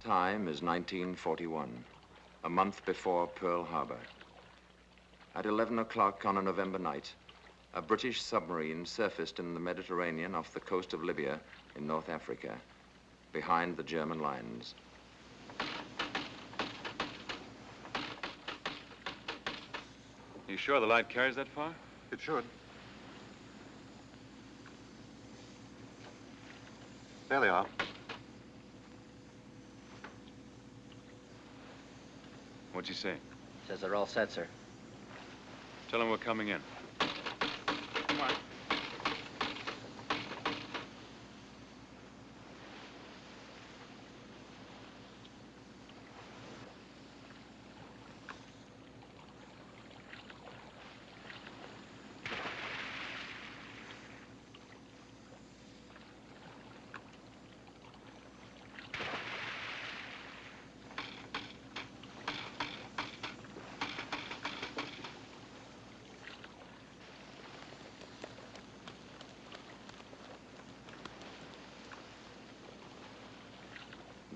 Time is 1941, a month before Pearl Harbor. At 11 o'clock on a November night, a British submarine surfaced in the Mediterranean off the coast of Libya in North Africa, behind the German lines. You sure the light carries that far? It should. There they are. What'd you say? Says they're all set, sir. Tell them we're coming in. Come on.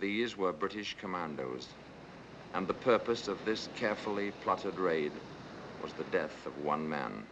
These were British commandos, and the purpose of this carefully plotted raid was the death of one man.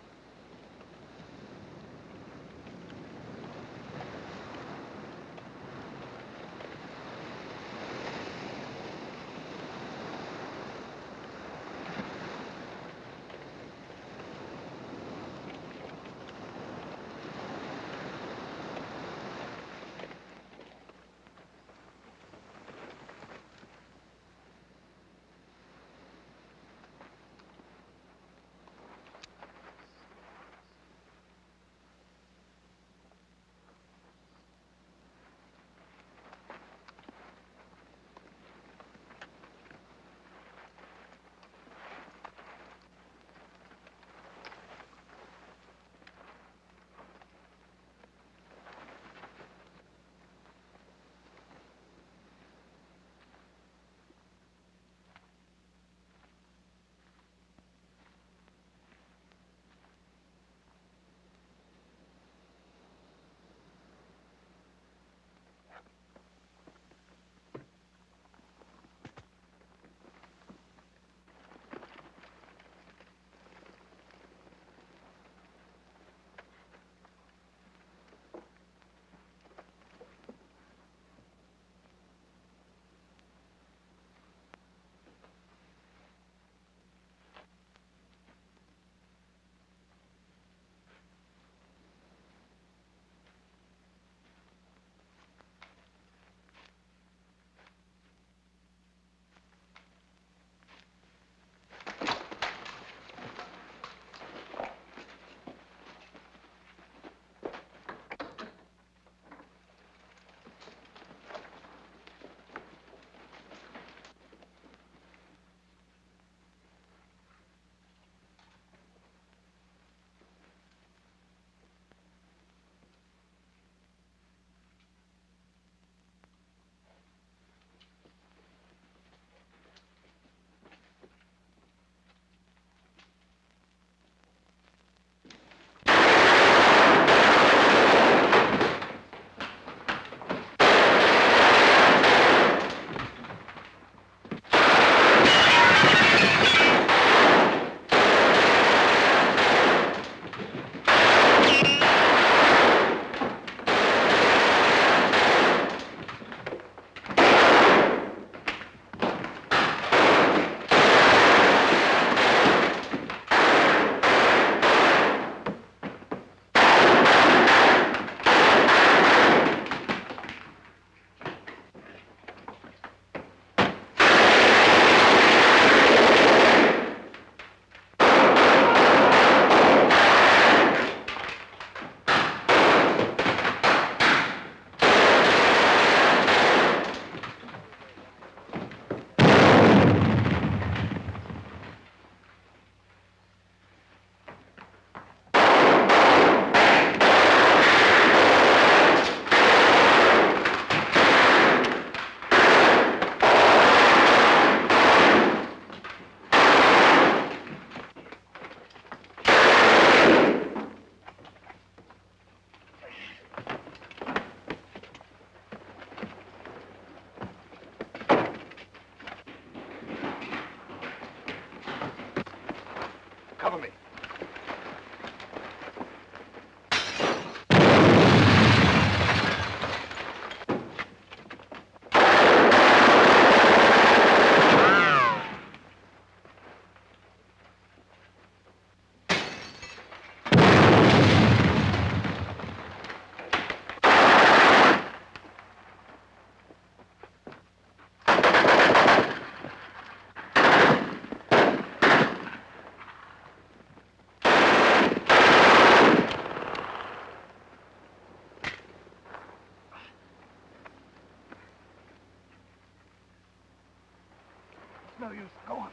no use. Go on.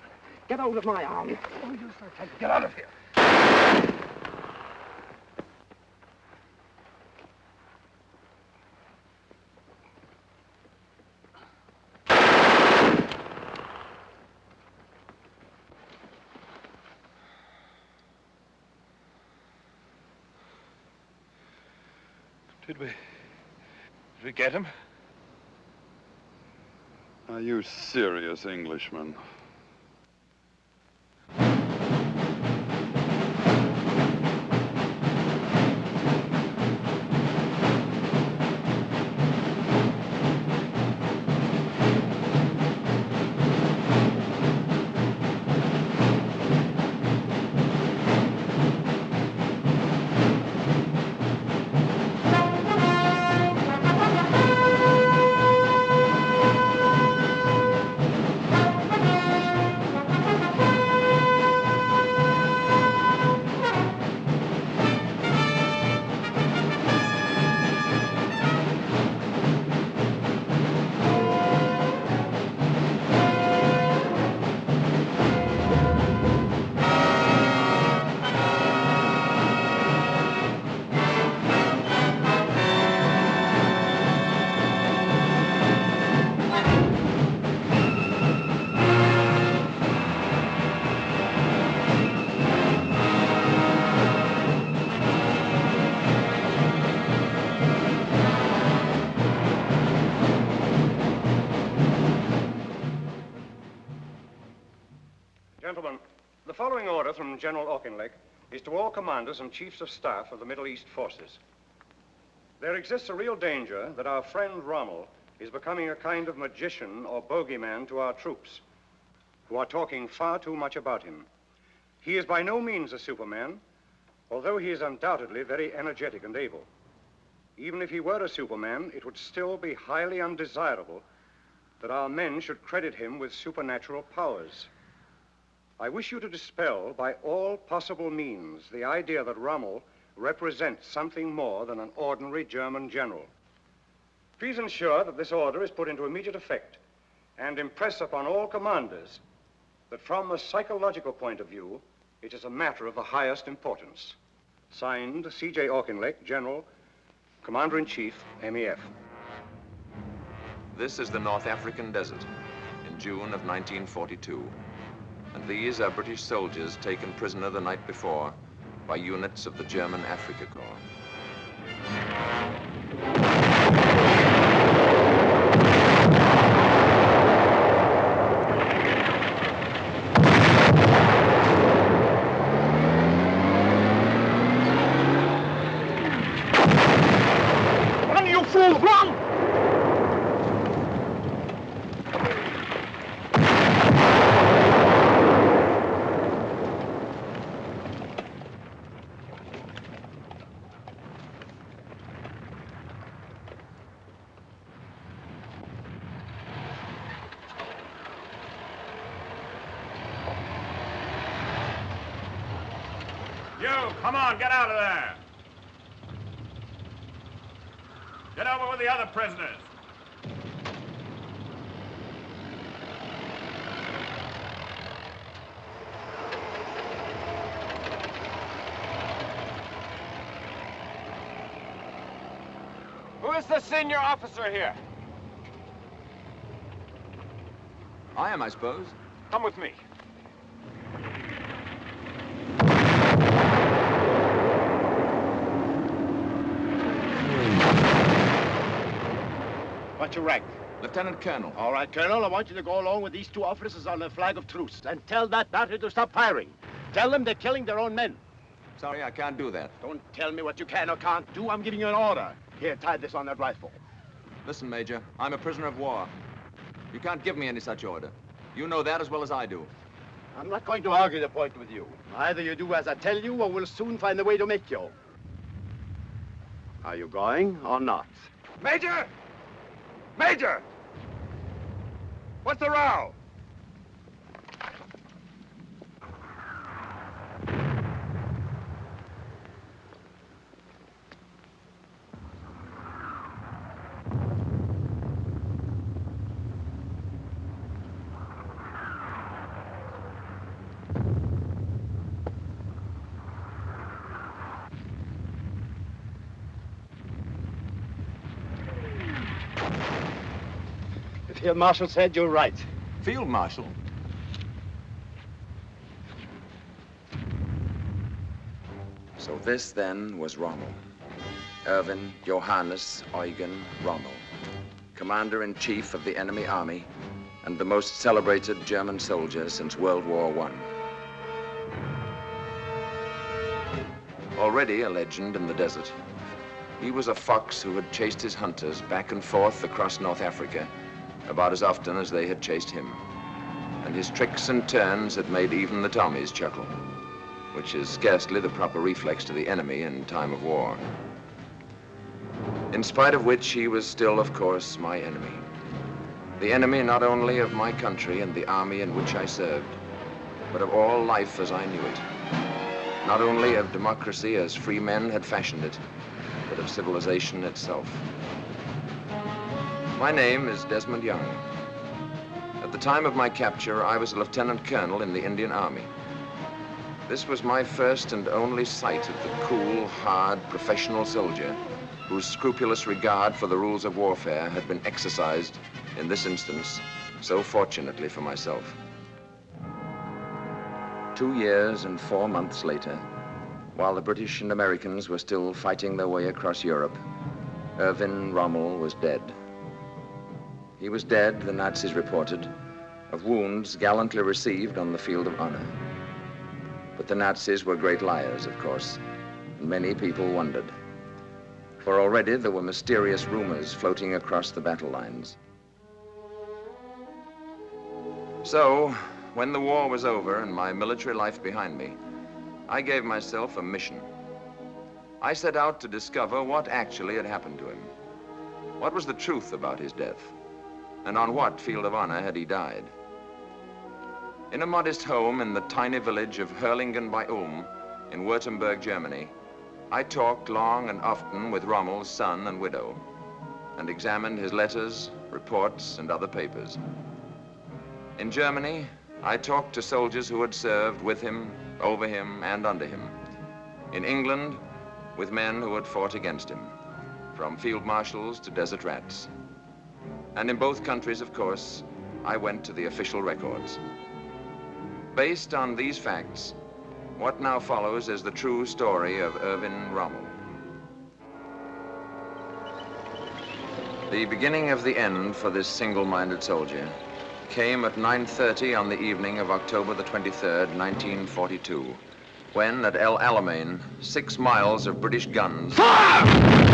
Get out of my arms. No use, I tell you. Get out of here. Did we get him? Are you serious, Englishman? Gentlemen, the following order from General Auchinleck is to all commanders and chiefs of staff of the Middle East forces. There exists a real danger that our friend Rommel is becoming a kind of magician or bogeyman to our troops, who are talking far too much about him. He is by no means a Superman, although he is undoubtedly very energetic and able. Even if he were a Superman, it would still be highly undesirable that our men should credit him with supernatural powers. I wish you to dispel by all possible means the idea that Rommel represents something more than an ordinary German general. Please ensure that this order is put into immediate effect and impress upon all commanders that from a psychological point of view, it is a matter of the highest importance. Signed, C.J. Auchinleck, General, Commander-in-Chief, MEF. This is the North African desert in June of 1942. And these are British soldiers taken prisoner the night before by units of the German Afrika Korps. Run, you fool! Run! You, come on, get out of there. Get over with the other prisoners. Who is the senior officer here? I am, I suppose. Come with me. What's your rank? Lieutenant Colonel. All right, Colonel, I want you to go along with these two officers on a flag of truce and tell that battery to stop firing. Tell them they're killing their own men. Sorry, I can't do that. Don't tell me what you can or can't do. I'm giving you an order. Here, tie this on that rifle. Listen, Major, I'm a prisoner of war. You can't give me any such order. You know that as well as I do. I'm not going to argue the point with you. Either you do as I tell you, or we'll soon find a way to make you. Are you going or not? Major! Major! What's the row? Field Marshal said you're right. Field Marshal? So this, then, was Rommel. Erwin Johannes Eugen Rommel, Commander-in-Chief of the enemy army and the most celebrated German soldier since World War I. Already a legend in the desert, he was a fox who had chased his hunters back and forth across North Africa about as often as they had chased him. And his tricks and turns had made even the Tommies chuckle, which is scarcely the proper reflex to the enemy in time of war. In spite of which, he was still, of course, my enemy. The enemy not only of my country and the army in which I served, but of all life as I knew it. Not only of democracy as free men had fashioned it, but of civilization itself. My name is Desmond Young. At the time of my capture, I was a lieutenant colonel in the Indian Army. This was my first and only sight of the cool, hard, professional soldier whose scrupulous regard for the rules of warfare had been exercised, in this instance, so fortunately for myself. 2 years and 4 months later, while the British and Americans were still fighting their way across Europe, Erwin Rommel was dead. He was dead, the Nazis reported, of wounds gallantly received on the field of honor. But the Nazis were great liars, of course, and many people wondered. For already there were mysterious rumors floating across the battle lines. So, when the war was over and my military life behind me, I gave myself a mission. I set out to discover what actually had happened to him. What was the truth about his death? And on what field of honor had he died? In a modest home in the tiny village of Hurlingen bei Ulm in Württemberg, Germany, I talked long and often with Rommel's son and widow and examined his letters, reports, and other papers. In Germany, I talked to soldiers who had served with him, over him, and under him. In England, with men who had fought against him, from field marshals to desert rats. And in both countries, of course, I went to the official records. Based on these facts, what now follows is the true story of Erwin Rommel. The beginning of the end for this single-minded soldier came at 9:30 on the evening of October the 23rd, 1942, when at El Alamein, 6 miles of British guns... Fire!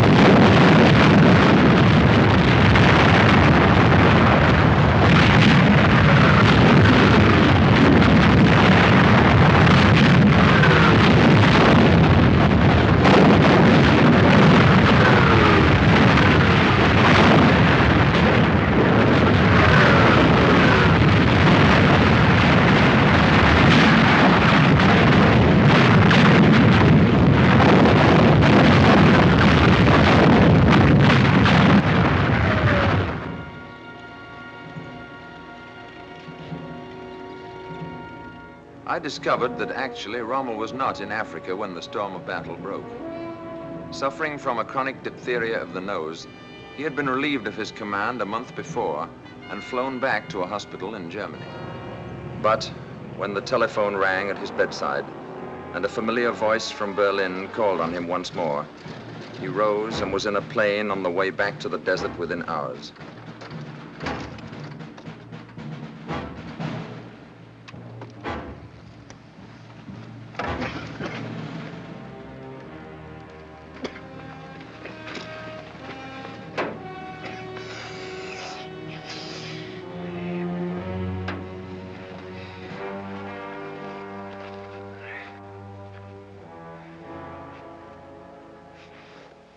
I discovered that actually Rommel was not in Africa when the storm of battle broke. Suffering from a chronic diphtheria of the nose, he had been relieved of his command a month before and flown back to a hospital in Germany. But when the telephone rang at his bedside and a familiar voice from Berlin called on him once more, he rose and was in a plane on the way back to the desert within hours.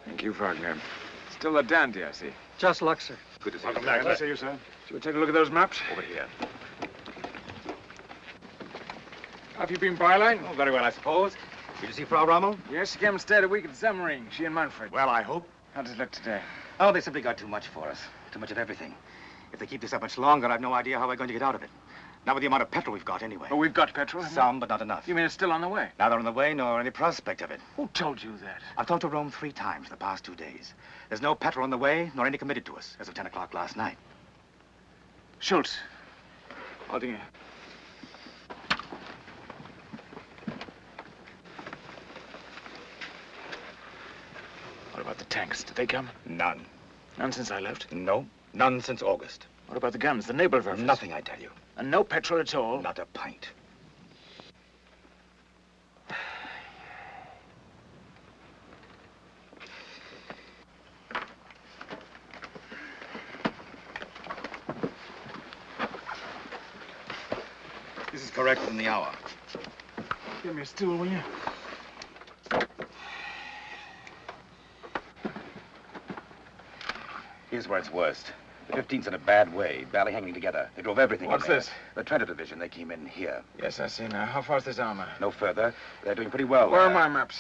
Thank you, Wagner. Still a dandy, I see. Just luck, sir. Good to see Welcome you. back, Good to sir. see you, sir. Shall we take a look at those maps? Over here. Have you been byline? Oh, very well, I suppose. Did you see Frau Rommel? Yes, she came and stayed a week at Semmering, she and Manfred. Well, I hope. How does it look today? Oh, they simply got too much for us. Too much of everything. If they keep this up much longer, I've no idea how we're going to get out of it. Not with the amount of petrol we've got, anyway. Oh, we've got petrol, haven't Some, but not enough. we? You mean it's still on the way? Neither on the way nor any prospect of it. Who told you that? I've talked to Rome 3 times in the past 2 days. There's no petrol on the way, nor any committed to us, as of 10 o'clock last night. Schultz. Aldinger. What about the tanks? Did they come? None. None since I left? No, none since August. What about the guns, the Nebelwerfers? Nothing, I tell you. And no petrol at all? Not a pint. This is correct in the hour. Give me a stool, will you? Here's where it's worst. The 15th's in a bad way, barely hanging together. They drove everything What's in there. this? The Trent Division, they came in here. Yes, I see now. How far's this armor? No further. They're doing pretty well. Where are my maps?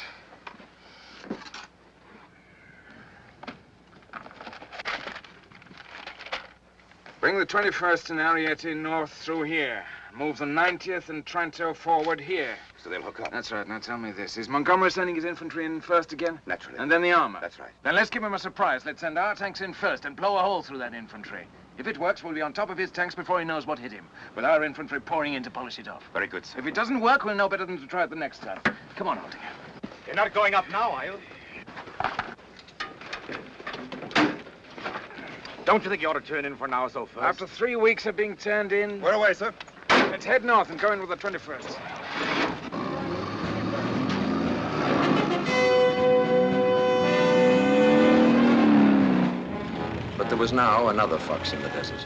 Bring the 21st and Ariete north through here. Move the 90th and Trento forward here. So they'll hook up. That's right. Now tell me this. Is Montgomery sending his infantry in first again? Naturally. And then the armor? That's right. Then let's give him a surprise. Let's send our tanks in first and blow a hole through that infantry. If it works, we'll be on top of his tanks before he knows what hit him, with our infantry pouring in to polish it off. Very good, sir. If it doesn't work, we'll know better than to try it the next time. Come on, Aldinger. You're not going up now, are you? Don't you think you ought to turn in for an hour so first? After 3 weeks of being turned in, Where away, sir? let's head north and go in with the 21st. But there was now another fox in the desert,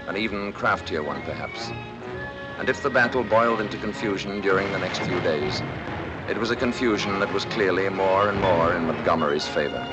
an even craftier one perhaps. And if the battle boiled into confusion during the next few days, it was a confusion that was clearly more and more in Montgomery's favor.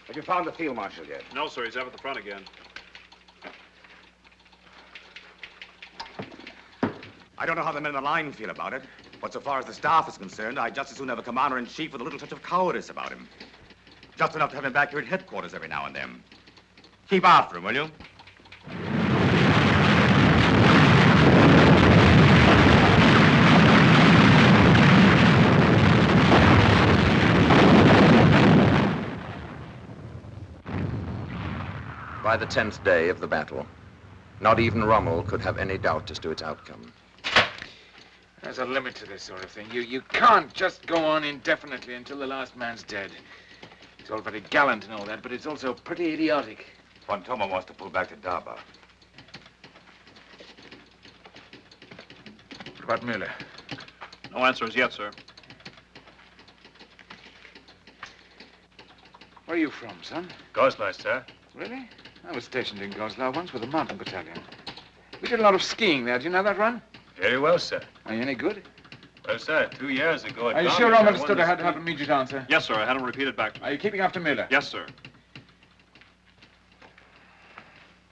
Have you found the field marshal yet? No, sir. He's up at the front again. I don't know how the men in the line feel about it, but so far as the staff is concerned, I'd just as soon have a commander-in-chief with a little touch of cowardice about him. Just enough to have him back here at headquarters every now and then. Keep after him, will you? By the 10th day of the battle, not even Rommel could have any doubt as to its outcome. There's a limit to this sort of thing. You can't just go on indefinitely until the last man's dead. It's all very gallant and all that, but it's also pretty idiotic. Fontoma wants to pull back to Daba. What about Müller? No answers yet, sir. Where are you from, son? Goslar, sir. Really? I was stationed in Goslar once with a mountain battalion. We did a lot of skiing there. Do you know that run? Very well, sir. Are you any good? Well, sir, 2 years ago at Are you Garmisch, sure I I'm won understood the I had to have ski- an immediate answer? Yes, sir. I had him repeated back to me. Are you keeping after Müller? Yes, sir.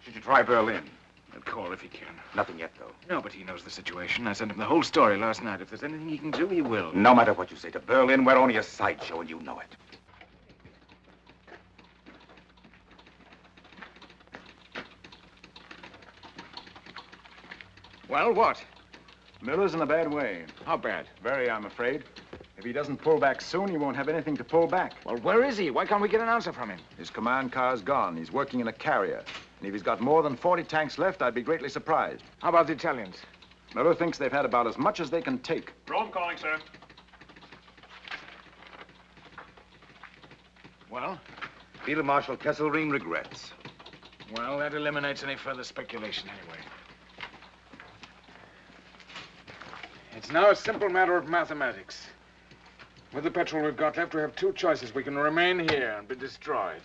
Should you try Berlin? He'll call if he can. Nothing yet, though. No, but he knows the situation. I sent him the whole story last night. If there's anything he can do, he will. No matter what you say to Berlin, we're only a sideshow, and you know it. Well, what? Miller's in a bad way. How bad? Very, I'm afraid. If he doesn't pull back soon, he won't have anything to pull back. Well, where is he? Why can't we get an answer from him? His command car's gone. He's working in a carrier. And if he's got more than 40 tanks left, I'd be greatly surprised. How about the Italians? Miller thinks they've had about as much as they can take. Rome calling, sir. Well? Field Marshal Kesselring regrets. Well, that eliminates any further speculation anyway. It's now a simple matter of mathematics. With the petrol we've got left, we have two choices. We can remain here and be destroyed.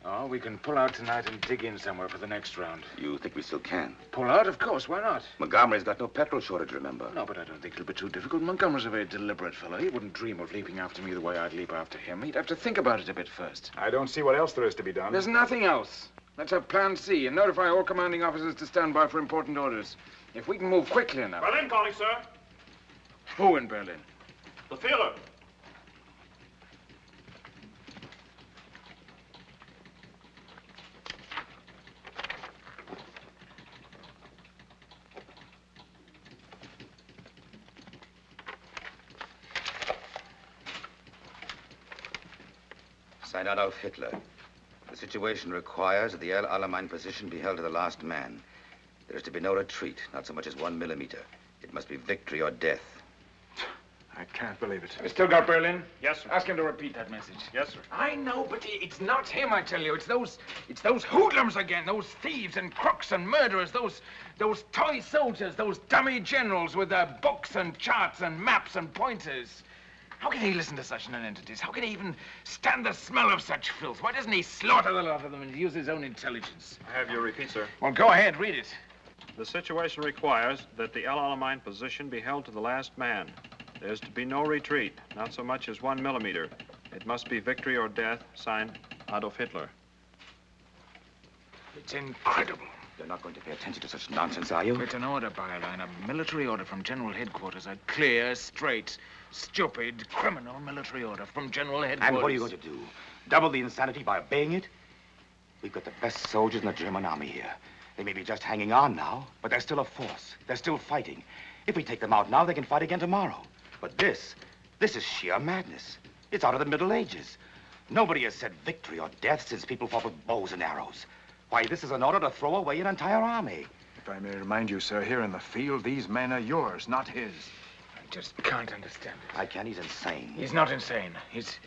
Or we can pull out tonight and dig in somewhere for the next round. You think we still can? Pull out? Of course. Why not? Montgomery's got no petrol shortage, remember? No, but I don't think it'll be too difficult. Montgomery's a very deliberate fellow. He wouldn't dream of leaping after me the way I'd leap after him. He'd have to think about it a bit first. I don't see what else there is to be done. There's nothing else. Let's have plan C and notify all commanding officers to stand by for important orders. If we can move quickly enough. Berlin calling, sir. Who in Berlin? The Führer. Signed Adolf Hitler. The situation requires that the El Alamein position be held to the last man. There is to be no retreat, not so much as 1 millimeter. It must be victory or death. I can't believe it. You still got Berlin? Yes, sir. Ask him to repeat that message. Yes, sir. I know, but it's not him, I tell you. It's those hoodlums again, those thieves and crooks and murderers, those toy soldiers, those dummy generals with their books and charts and maps and pointers. How can he listen to such nonentities? How can he even stand the smell of such filth? Why doesn't he slaughter the lot of them and use his own intelligence? I have your repeat, sir. Well, go ahead, read it. The situation requires that the El Alamein position be held to the last man. There's to be no retreat, not so much as 1 millimeter. It must be victory or death, signed Adolf Hitler. It's incredible. You're not going to pay attention to such nonsense, are you? It's an order, Byline, a military order from General Headquarters. A clear, straight, stupid, criminal military order from General Headquarters. And what are you going to do? Double the insanity by obeying it? We've got the best soldiers in the German army here. They may be just hanging on now, but they're still a force. They're still fighting. If we take them out now, they can fight again tomorrow. But this is sheer madness. It's out of the Middle Ages. Nobody has said victory or death since people fought with bows and arrows. Why, this is an order to throw away an entire army. If I may remind you, sir, here in the field, these men are yours, not his. I just can't understand it. I can. He's insane. He's not insane. He's...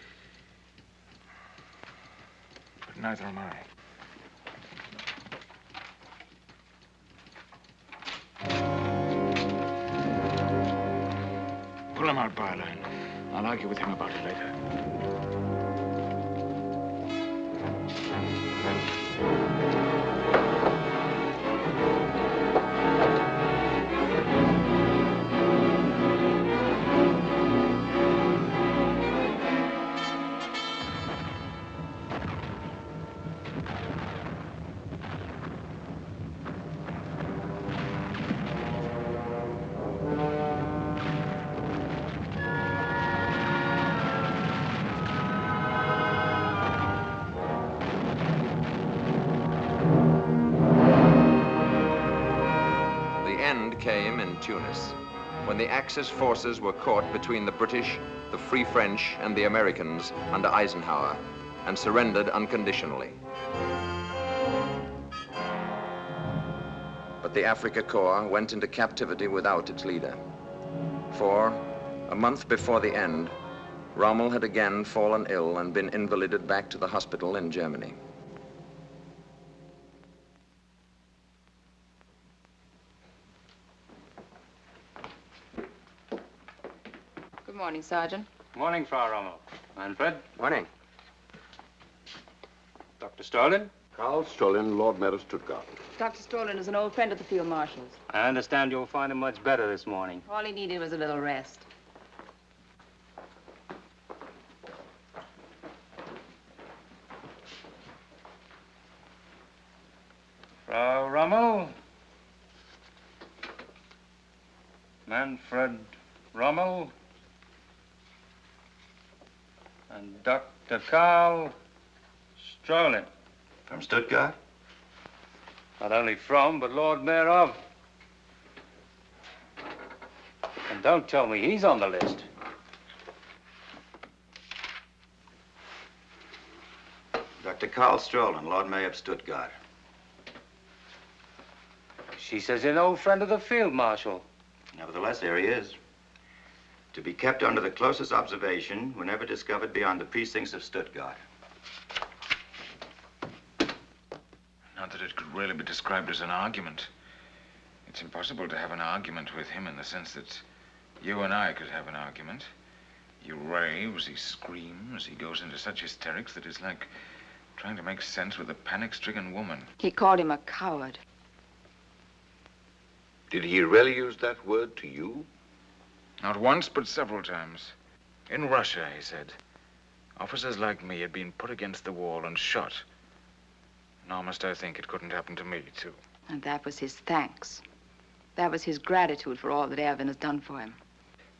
But neither am I. Pull him out, Byline. I'll argue with him about it later. Came in Tunis, when the Axis forces were caught between the British, the Free French, and the Americans under Eisenhower, and surrendered unconditionally. But the Afrika Korps went into captivity without its leader. For, a month before the end, Rommel had again fallen ill and been invalided back to the hospital in Germany. Good morning, Sergeant. Morning, Frau Rommel. Manfred. Morning. Dr. Stalin. Karl Stalin, Lord Mayor of Stuttgart. Dr. Stalin is an old friend of the Field Marshal's. I understand you'll find him much better this morning. All he needed was a little rest. Frau Frau Rommel? Manfred Rommel? And Dr. Karl Strolin. From Stuttgart? Not only from, but Lord Mayor of. And don't tell me he's on the list. Dr. Karl Strolin, Lord Mayor of Stuttgart. She says you're an old friend of the Field Marshal. Nevertheless, there he is. To be kept under the closest observation whenever discovered beyond the precincts of Stuttgart. Not that it could really be described as an argument. It's impossible to have an argument with him in the sense that you and I could have an argument. He raves, he screams, he goes into such hysterics that it's like trying to make sense with a panic-stricken woman. He called him a coward. Did he really use that word to you? Not once, but several times. In Russia, he said, officers like me had been put against the wall and shot. Nor must I think it couldn't happen to me, too. And that was his thanks. That was his gratitude for all that Erwin has done for him.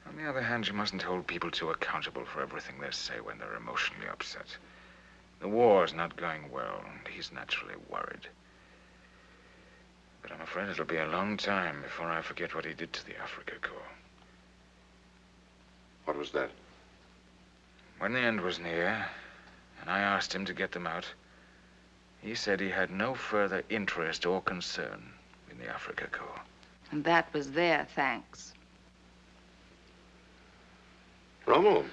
On the other hand, you mustn't hold people too accountable for everything they say when they're emotionally upset. The war's not going well, and he's naturally worried. But I'm afraid it'll be a long time before I forget what he did to the Afrika Korps. What was that? When the end was near, and I asked him to get them out, he said he had no further interest or concern in the Afrika Korps. And that was their thanks. Rommel,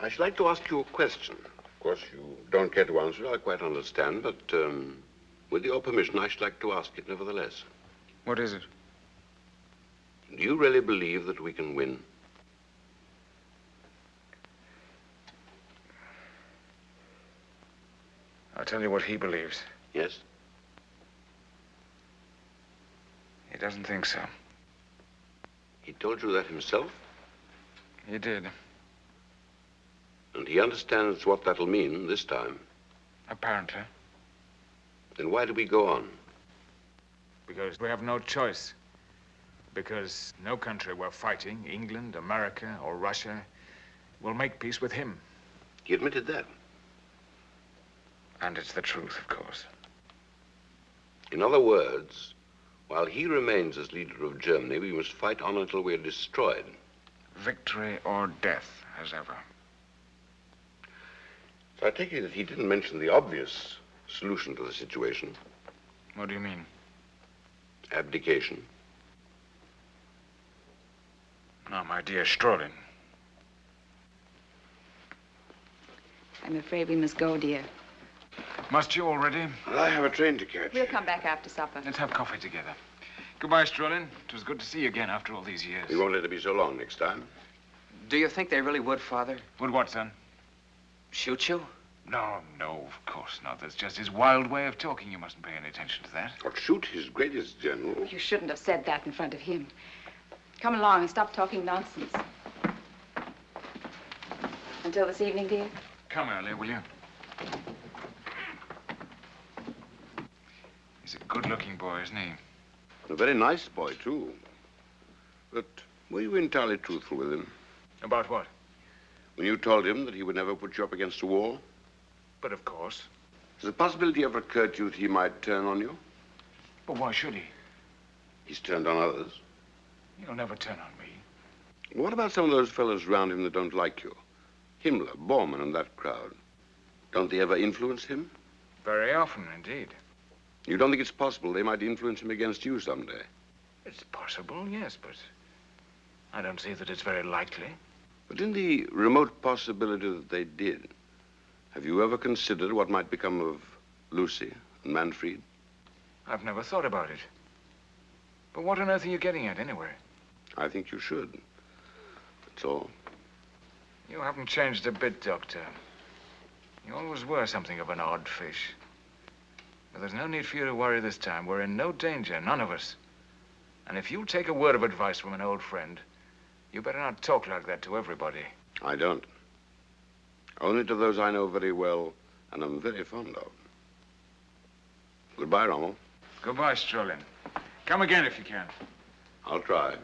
I should like to ask you a question. Of course, you don't care to answer it, I quite understand, but with your permission, I should like to ask it nevertheless. What is it? Do you really believe that we can win? I'll tell you what he believes. Yes? He doesn't think so. He told you that himself? He did. And he understands what that'll mean this time. Apparently. Then why do we go on? Because we have no choice. Because no country we're fighting, England, America, or Russia, will make peace with him. He admitted that. And it's the truth, of course. In other words, while he remains as leader of Germany, we must fight on until we're destroyed. Victory or death, as ever. So I take it that he didn't mention the obvious solution to the situation. What do you mean? Abdication. No, my dear Strolin. I'm afraid we must go, dear. Must you already? I have a train to catch. We'll come back after supper. Let's have coffee together. Goodbye, Strolin. It was good to see you again after all these years. We won't let it be so long next time. Do you think they really would, Father? Would what, son? Shoot you? No, of course not. That's just his wild way of talking. You mustn't pay any attention to that. Or shoot his greatest general. You shouldn't have said that in front of him. Come along and stop talking nonsense. Until this evening, dear? Come earlier, will you? He's a good-looking boy, isn't he? A very nice boy, too. But were you entirely truthful with him? About what? When you told him that he would never put you up against a wall? But of course. Has the possibility ever occurred to you that he might turn on you? But why should he? He's turned on others. He'll never turn on me. What about some of those fellows around him that don't like you? Himmler, Bormann, and that crowd. Don't they ever influence him? Very often, indeed. You don't think it's possible they might influence him against you someday? It's possible, yes, but I don't see that it's very likely. But in the remote possibility that they did, have you ever considered what might become of Lucy and Manfred? I've never thought about it. But what on earth are you getting at, anyway? I think you should. That's all. You haven't changed a bit, Doctor. You always were something of an odd fish. But there's no need for you to worry this time. We're in no danger, none of us. And if you'll take a word of advice from an old friend, you better not talk like that to everybody. I don't. Only to those I know very well and am very fond of. Goodbye, Rommel. Goodbye, Strolin. Come again if you can. I'll try.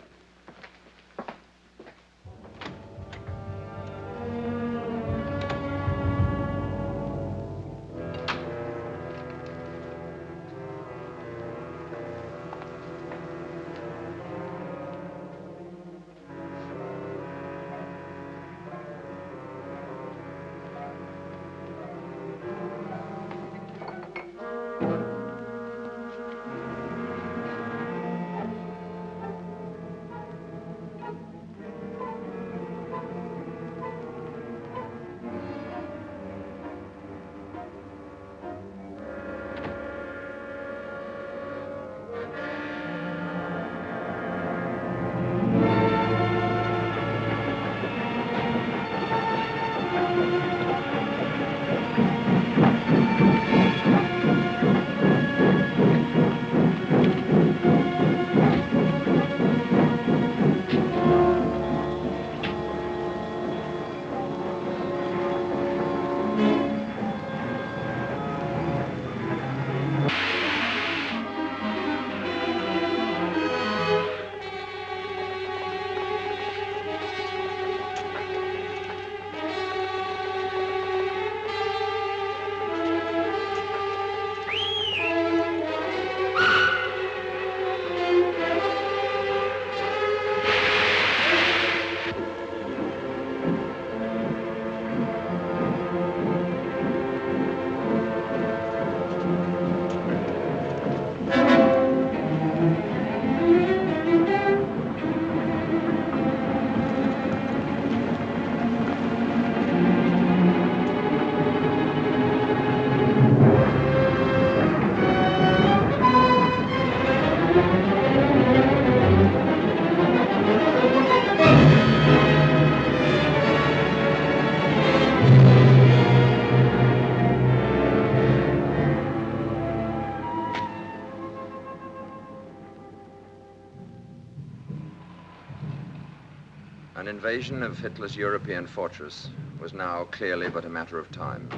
An invasion of Hitler's European fortress was now clearly but a matter of time.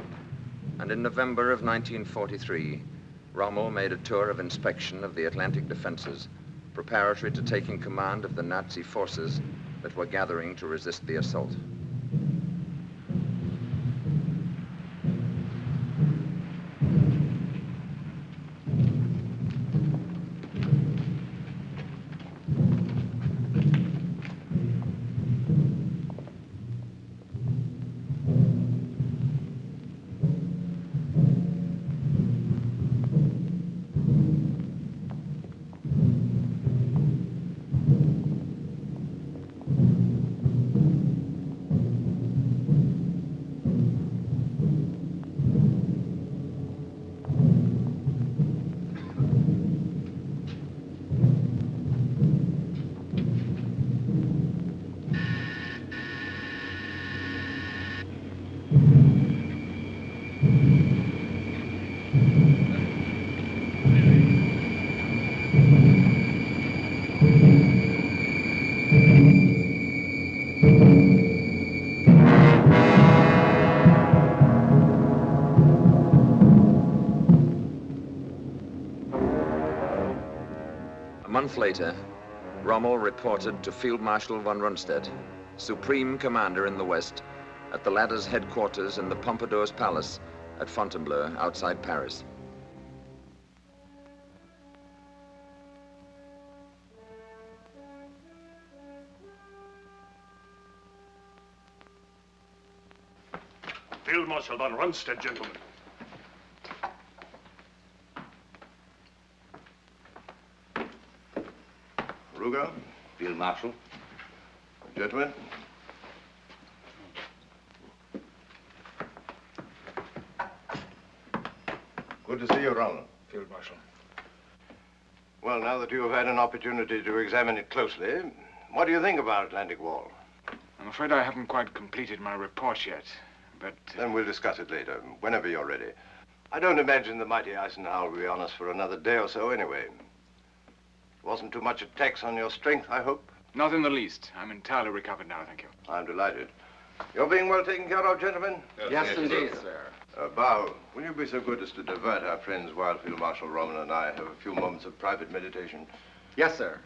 And in November of 1943, Rommel made a tour of inspection of the Atlantic defenses, preparatory to taking command of the Nazi forces that were gathering to resist the assault. A month later, Rommel reported to Field Marshal von Rundstedt, supreme commander in the West, at the latter's headquarters in the Pompadour's Palace at Fontainebleau, outside Paris. Field Marshal von Rundstedt, gentlemen. Ruger, Field Marshal. gentlemen. Good to see you, Ronald. Field Marshal. Well, now that you have had an opportunity to examine it closely, what do you think about Atlantic Wall? I'm afraid I haven't quite completed my report yet, but... Then we'll discuss it later, whenever you're ready. I don't imagine the mighty Eisenhower will be on us for another day or so anyway. Wasn't too much a tax on your strength, I hope? Not in the least. I'm entirely recovered now, thank you. I'm delighted. You're being well taken care of, gentlemen? Yes, indeed, sir. Bao, will you be so good as to divert our friends while Field Marshal Roman and I have a few moments of private meditation? Yes, sir.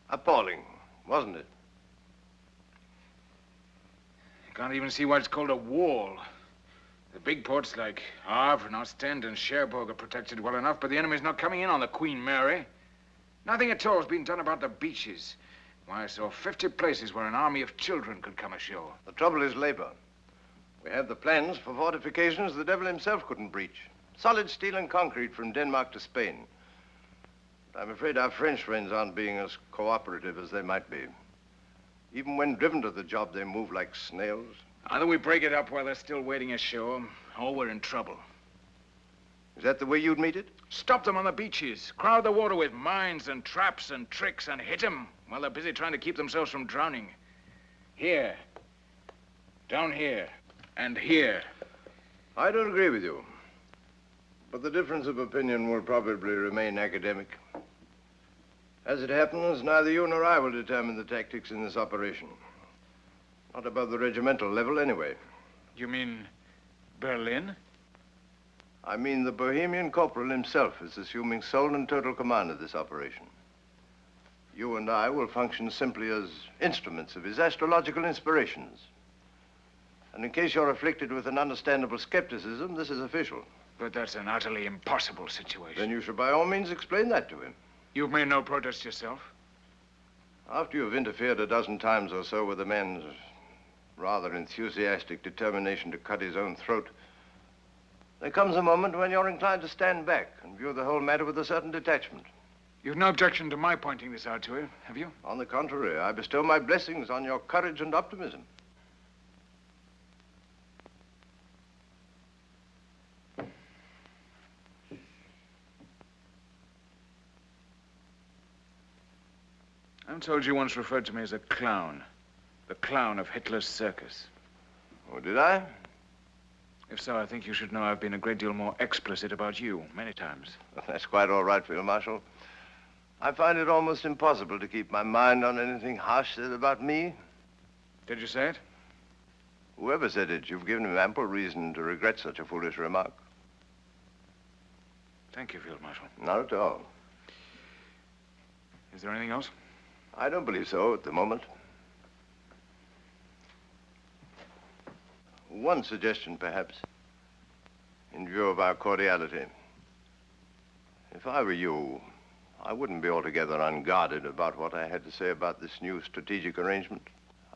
Appalling, wasn't it? You can't even see why it's called a wall. The big ports like Havre and Ostend and Cherbourg are protected well enough, but the enemy's not coming in on the Queen Mary. Nothing at all has been done about the beaches. Why, I saw 50 places where an army of children could come ashore. The trouble is labor. We have the plans for fortifications the devil himself couldn't breach. Solid steel and concrete from Denmark to Spain. I'm afraid our French friends aren't being as cooperative as they might be. Even when driven to the job, they move like snails. Either we break it up while they're still waiting ashore, or we're in trouble. Is that the way you'd meet it? Stop them on the beaches. Crowd the water with mines and traps and tricks and hit them while they're busy trying to keep themselves from drowning. Here. Down here. And here. I don't agree with you. But the difference of opinion will probably remain academic. As it happens, neither you nor I will determine the tactics in this operation. Not above the regimental level, anyway. You mean Berlin? I mean the Bohemian corporal himself is assuming sole and total command of this operation. You and I will function simply as instruments of his astrological inspirations. And in case you're afflicted with an understandable skepticism, this is official. But that's an utterly impossible situation. Then you should by all means explain that to him. You've made no protest yourself? After you've interfered a dozen times or so with a man's rather enthusiastic determination to cut his own throat, there comes a moment when you're inclined to stand back and view the whole matter with a certain detachment. You've no objection to my pointing this out to him, have you? On the contrary, I bestow my blessings on your courage and optimism. I'm told you once referred to me as a clown. The clown of Hitler's circus. Oh, did I? If so, I think you should know I've been a great deal more explicit about you, many times. Well, that's quite all right, Field Marshal. I find it almost impossible to keep my mind on anything harsh said about me. Did you say it? Whoever said it, you've given him ample reason to regret such a foolish remark. Thank you, Field Marshal. Not at all. Is there anything else? I don't believe so at the moment. One suggestion, perhaps, in view of our cordiality. If I were you, I wouldn't be altogether unguarded about what I had to say about this new strategic arrangement.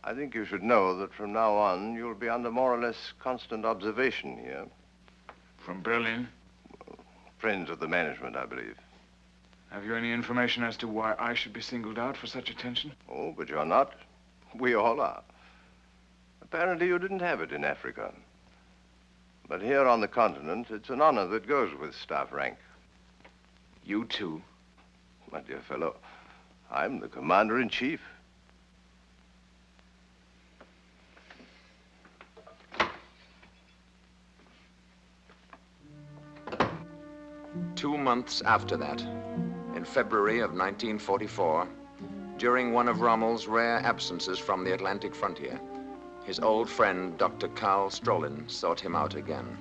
I think you should know that from now on, you'll be under more or less constant observation here. From Berlin? Friends of the management, I believe. Have you any information as to why I should be singled out for such attention? Oh, but you're not. We all are. Apparently you didn't have it in Africa. But here on the continent, it's an honor that goes with staff rank. You too? My dear fellow, I'm the commander-in-chief. Two months after that, in February of 1944, during one of Rommel's rare absences from the Atlantic frontier, his old friend, Dr. Karl Strolin, sought him out again.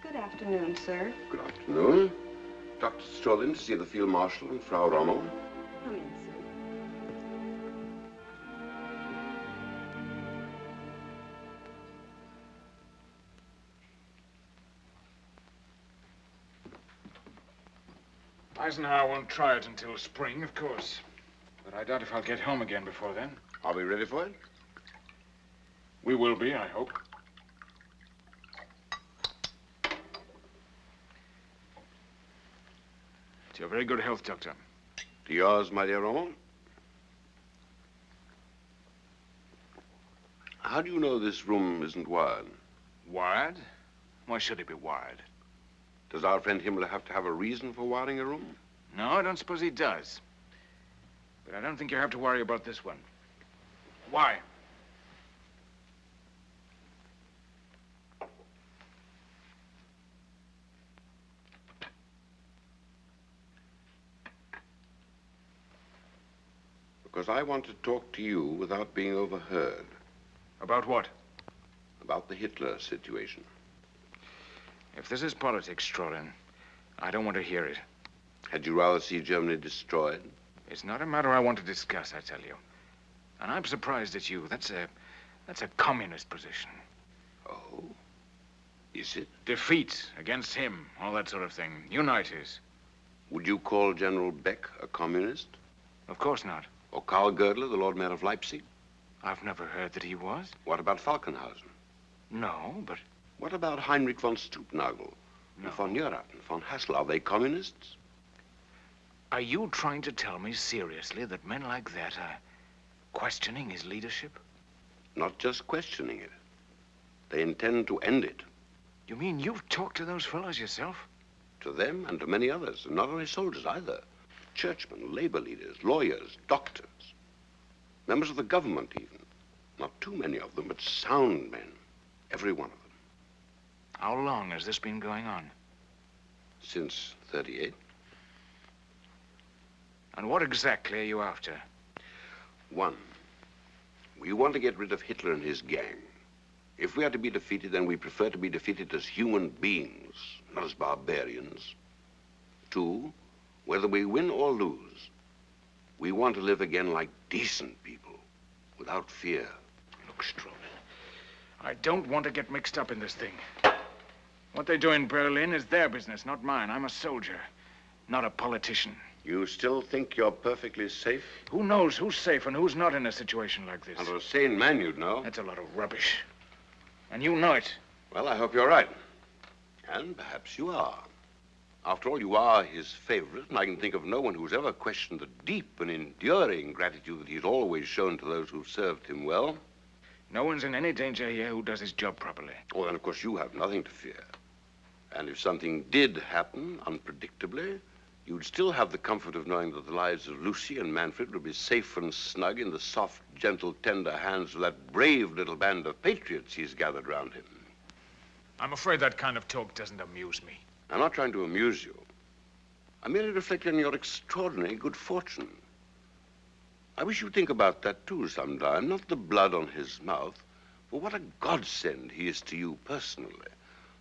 Good afternoon, sir. Good afternoon. Dr. Strolin to see the Field Marshal and Frau Rommel. Come in, sir. Eisenhower won't try it until spring, of course. But I doubt if I'll get home again before then. Are we ready for it? We will be, I hope. To your very good health, Doctor. To yours, my dear Rommel. How do you know this room isn't wired? Wired? Why should it be wired? Does our friend Himmler have to have a reason for wiring a room? No, I don't suppose he does. But I don't think you have to worry about this one. Why? Because I want to talk to you without being overheard. About what? About the Hitler situation. If this is politics, Strolin, I don't want to hear it. Had you rather see Germany destroyed? It's not a matter I want to discuss, I tell you. And I'm surprised at you. That's a communist position. Oh? Is it? Defeat against him, all that sort of thing. Unite us. Would you call General Beck a communist? Of course not. Or Karl Gödler, the Lord Mayor of Leipzig? I've never heard that he was. What about Falkenhausen? No, but... What about Heinrich von Stupnagel? No. And von Neurath and von Hassel? Are they communists? Are you trying to tell me seriously that men like that are questioning his leadership? Not just questioning it. They intend to end it. You mean you've talked to those fellows yourself? To them and to many others, and not only soldiers either. Churchmen, labor leaders, lawyers, doctors. Members of the government even. Not too many of them, but sound men. Every one of them. How long has this been going on? Since 38. And what exactly are you after? One, we want to get rid of Hitler and his gang. If we are to be defeated, then we prefer to be defeated as human beings, not as barbarians. Two, whether we win or lose, we want to live again like decent people, without fear. Look, Strowman, I don't want to get mixed up in this thing. What they do in Berlin is their business, not mine. I'm a soldier, not a politician. You still think you're perfectly safe? Who knows who's safe and who's not in a situation like this? Under a sane man, you'd know. That's a lot of rubbish. And you know it. Well, I hope you're right. And perhaps you are. After all, you are his favorite, and I can think of no one who's ever questioned the deep and enduring gratitude that he's always shown to those who've served him well. No one's in any danger here who does his job properly. Oh, then, of course, you have nothing to fear. And if something did happen unpredictably, you'd still have the comfort of knowing that the lives of Lucy and Manfred would be safe and snug in the soft, gentle, tender hands of that brave little band of patriots he's gathered round him. I'm afraid that kind of talk doesn't amuse me. I'm not trying to amuse you. I'm merely reflecting on your extraordinary good fortune. I wish you'd think about that, too, sometime. Not the blood on his mouth, but what a godsend he is to you personally.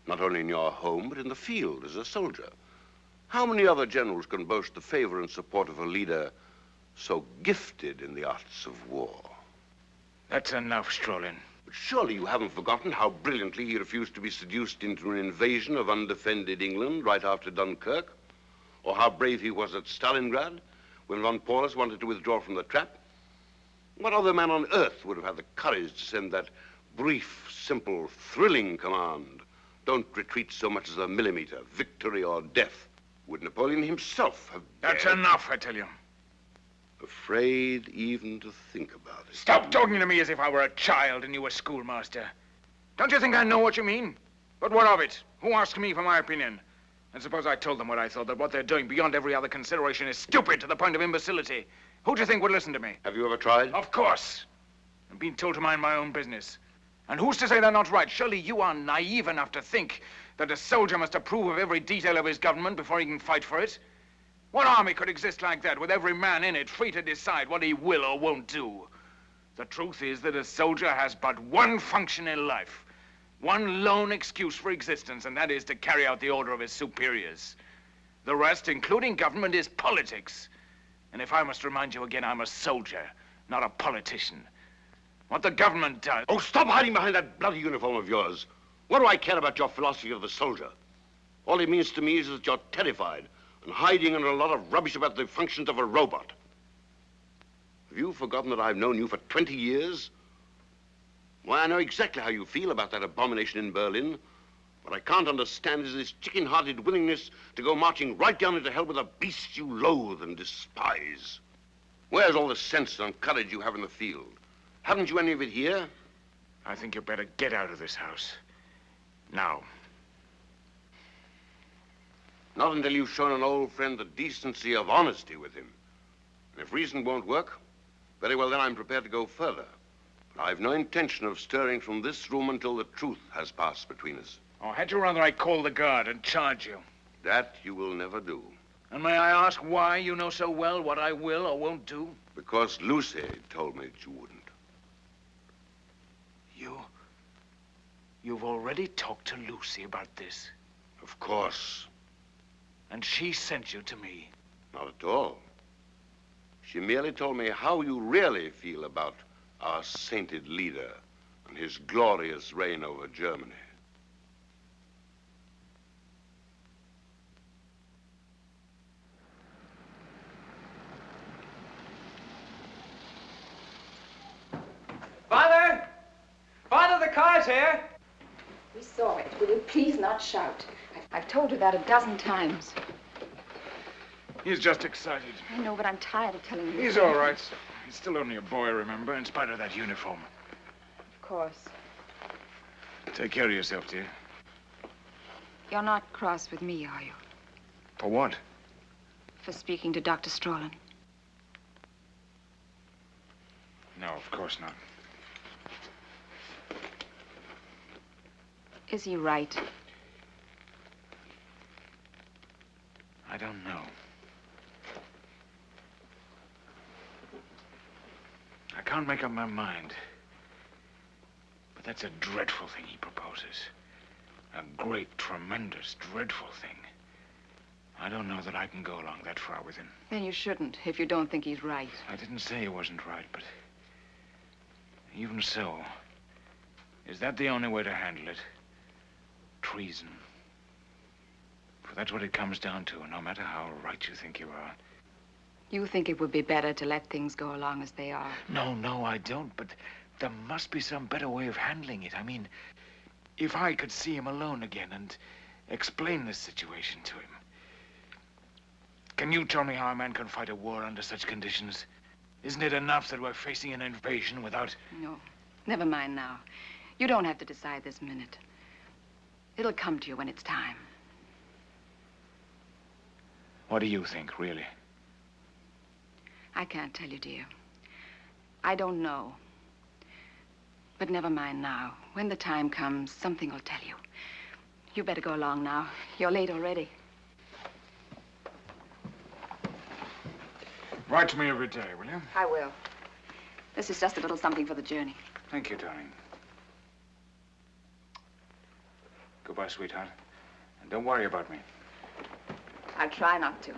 Not only in your home, but in the field as a soldier. How many other generals can boast the favor and support of a leader so gifted in the arts of war? That's enough, Strolin. But surely you haven't forgotten how brilliantly he refused to be seduced into an invasion of undefended England right after Dunkirk? Or how brave he was at Stalingrad when von Paulus wanted to withdraw from the trap? What other man on earth would have had the courage to send that brief, simple, thrilling command? Don't retreat so much as a millimeter, victory or death. Would Napoleon himself have dared? That's enough, I tell you. Afraid even to think about it. Stop talking to me as if I were a child and you were schoolmaster. Don't you think I know what you mean? But what of it? Who asked me for my opinion? And suppose I told them what I thought, that what they're doing beyond every other consideration is stupid to the point of imbecility. Who do you think would listen to me? Have you ever tried? Of course. I'm being told to mind my own business. And who's to say they're not right? Surely you are naive enough to think that a soldier must approve of every detail of his government before he can fight for it. What army could exist like that, with every man in it free to decide what he will or won't do? The truth is that a soldier has but one function in life, one lone excuse for existence, and that is to carry out the order of his superiors. The rest, including government, is politics. And if I must remind you again, I'm a soldier, not a politician. What the government does... Oh, stop hiding behind that bloody uniform of yours. What do I care about your philosophy of the soldier? All it means to me is that you're terrified and hiding under a lot of rubbish about the functions of a robot. Have you forgotten that I've known you for 20 years? Why, I know exactly how you feel about that abomination in Berlin. What I can't understand is this chicken-hearted willingness to go marching right down into hell with a beast you loathe and despise. Where's all the sense and courage you have in the field? Haven't you any of it here? I think you better get out of this house. Now. Not until you've shown an old friend the decency of honesty with him. And if reason won't work, very well, then I'm prepared to go further. But I've no intention of stirring from this room until the truth has passed between us. Or had you rather I call the guard and charge you? That you will never do. And may I ask why you know so well what I will or won't do? Because Lucy told me that you wouldn't. You've already talked to Lucy about this? Of course. And she sent you to me? Not at all. She merely told me how you really feel about our sainted leader and his glorious reign over Germany. Father! Father, the car's here! We saw it. Will you please not shout? I've told you that a dozen times. He's just excited. I know, but I'm tired of telling you. He's all right. He's still only a boy, remember, in spite of that uniform. Of course. Take care of yourself, dear. You're not cross with me, are you? For what? For speaking to Dr. Strolin. No, of course not. Is he right? I don't know. I can't make up my mind. But that's a dreadful thing he proposes. A great, tremendous, dreadful thing. I don't know that I can go along that far with him. Then you shouldn't, if you don't think he's right. I didn't say he wasn't right, but even so, is that the only way to handle it? Treason. For that's what it comes down to, no matter how right you think you are. You think it would be better to let things go along as they are? No, I don't, but there must be some better way of handling it. I mean, if I could see him alone again and explain this situation to him. Can you tell me how a man can fight a war under such conditions? Isn't it enough that we're facing an invasion without... No, never mind now. You don't have to decide this minute. It'll come to you when it's time. What do you think, really? I can't tell you, dear. I don't know. But never mind now. When the time comes, something will tell you. You better go along now. You're late already. Write to me every day, will you? I will. This is just a little something for the journey. Thank you, darling. Goodbye, sweetheart. And don't worry about me. I'll try not to.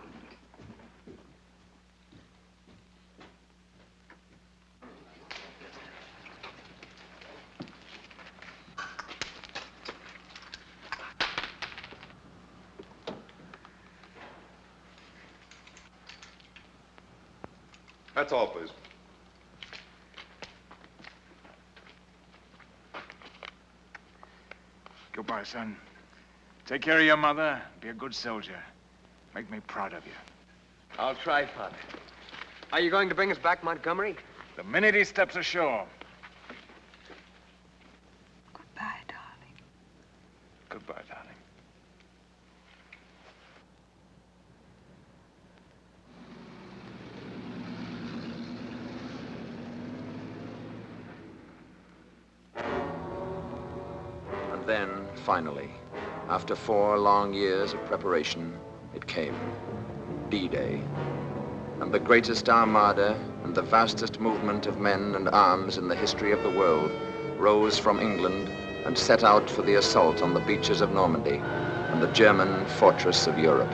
That's all, please. Goodbye, son. Take care of your mother. Be a good soldier. Make me proud of you. I'll try, Father. Are you going to bring us back Montgomery? The minute he steps ashore. Goodbye, darling. Goodbye, darling. And then, finally, after 4 long years of preparation, it came. D-Day. And the greatest armada and the vastest movement of men and arms in the history of the world rose from England and set out for the assault on the beaches of Normandy and the German fortress of Europe.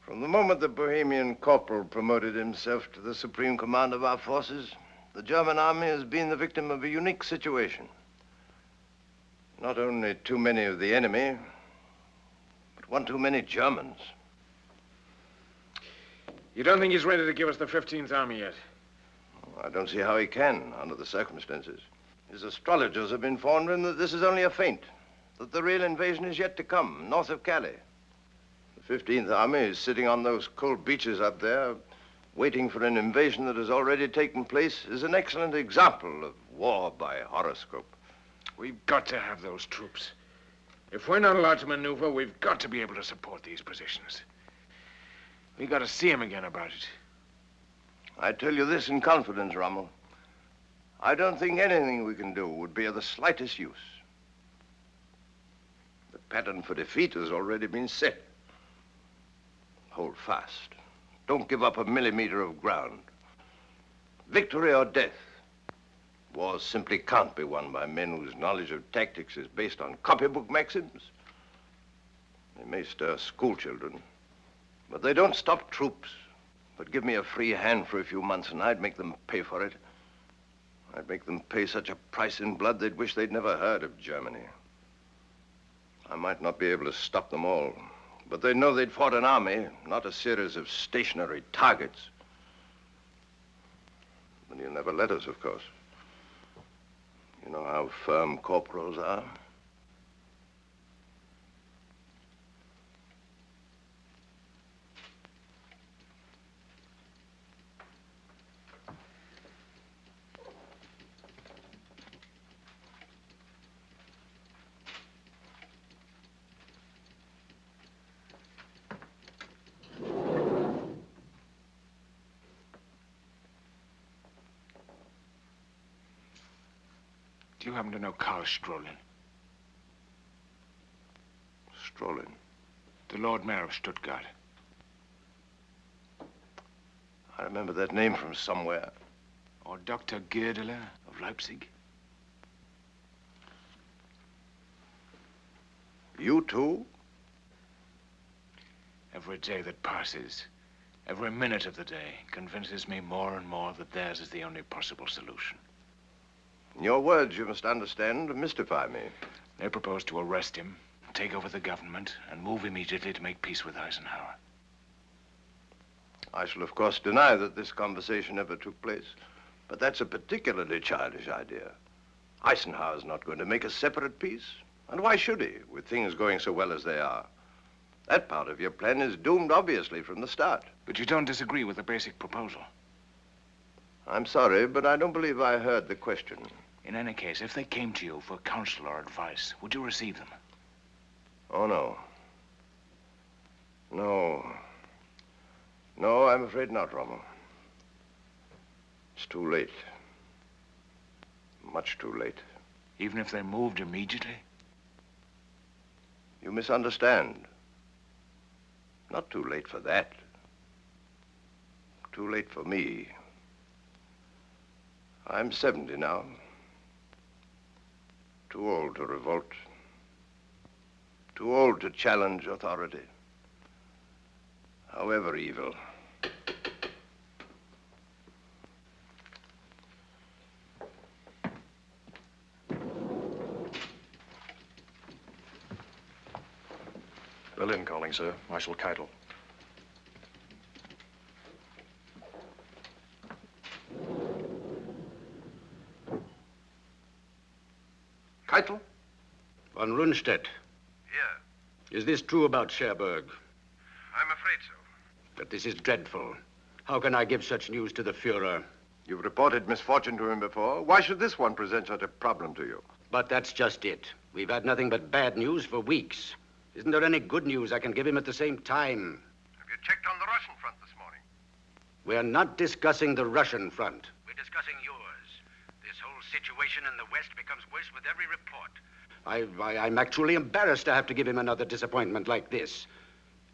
From the moment the Bohemian corporal promoted himself to the supreme command of our forces, the German army has been the victim of a unique situation. Not only too many of the enemy, but one too many Germans. You don't think he's ready to give us the 15th Army yet? I don't see how he can, under the circumstances. His astrologers have informed him that this is only a feint, that the real invasion is yet to come, north of Calais. The 15th Army is sitting on those cold beaches up there, waiting for an invasion that has already taken place, is an excellent example of war by horoscope. We've got to have those troops. If we're not allowed to maneuver, we've got to be able to support these positions. We've got to see him again about it. I tell you this in confidence, Rommel. I don't think anything we can do would be of the slightest use. The pattern for defeat has already been set. Hold fast. Don't give up a millimeter of ground. Victory or death. Wars simply can't be won by men whose knowledge of tactics is based on copybook maxims. They may stir schoolchildren, but they don't stop troops. But give me a free hand for a few months and I'd make them pay for it. I'd make them pay such a price in blood they'd wish they'd never heard of Germany. I might not be able to stop them all, but they'd know they'd fought an army, not a series of stationary targets. But he'll never let us, of course. You know how firm corporals are. Do you happen to know Karl Strolin? Strolin? The Lord Mayor of Stuttgart. I remember that name from somewhere. Or Dr. Goerdeler of Leipzig. You too? Every day that passes, every minute of the day, convinces me more and more that theirs is the only possible solution. Your words, you must understand, mystify me. They propose to arrest him, take over the government, and move immediately to make peace with Eisenhower. I shall, of course, deny that this conversation ever took place, but that's a particularly childish idea. Eisenhower's not going to make a separate peace, and why should he, with things going so well as they are? That part of your plan is doomed, obviously, from the start. But you don't disagree with the basic proposal? I'm sorry, but I don't believe I heard the question. In any case, if they came to you for counsel or advice, would you receive them? Oh, no. No. No, I'm afraid not, Rommel. It's too late. Much too late. Even if they moved immediately? You misunderstand. Not too late for that. Too late for me. I'm 70 now. Too old to revolt. Too old to challenge authority. However evil. Berlin calling, sir. Marshal Keitel. Keitel? Von Rundstedt. Yeah. Is this true about Cherbourg? I'm afraid so. But this is dreadful. How can I give such news to the Fuhrer? You've reported misfortune to him before. Why should this one present such a problem to you? But that's just it. We've had nothing but bad news for weeks. Isn't there any good news I can give him at the same time? Have you checked on the Russian front this morning? We're not discussing the Russian front. We're discussing yours. This whole situation in the West becomes worse with every report. I'm actually embarrassed to have to give him another disappointment like this.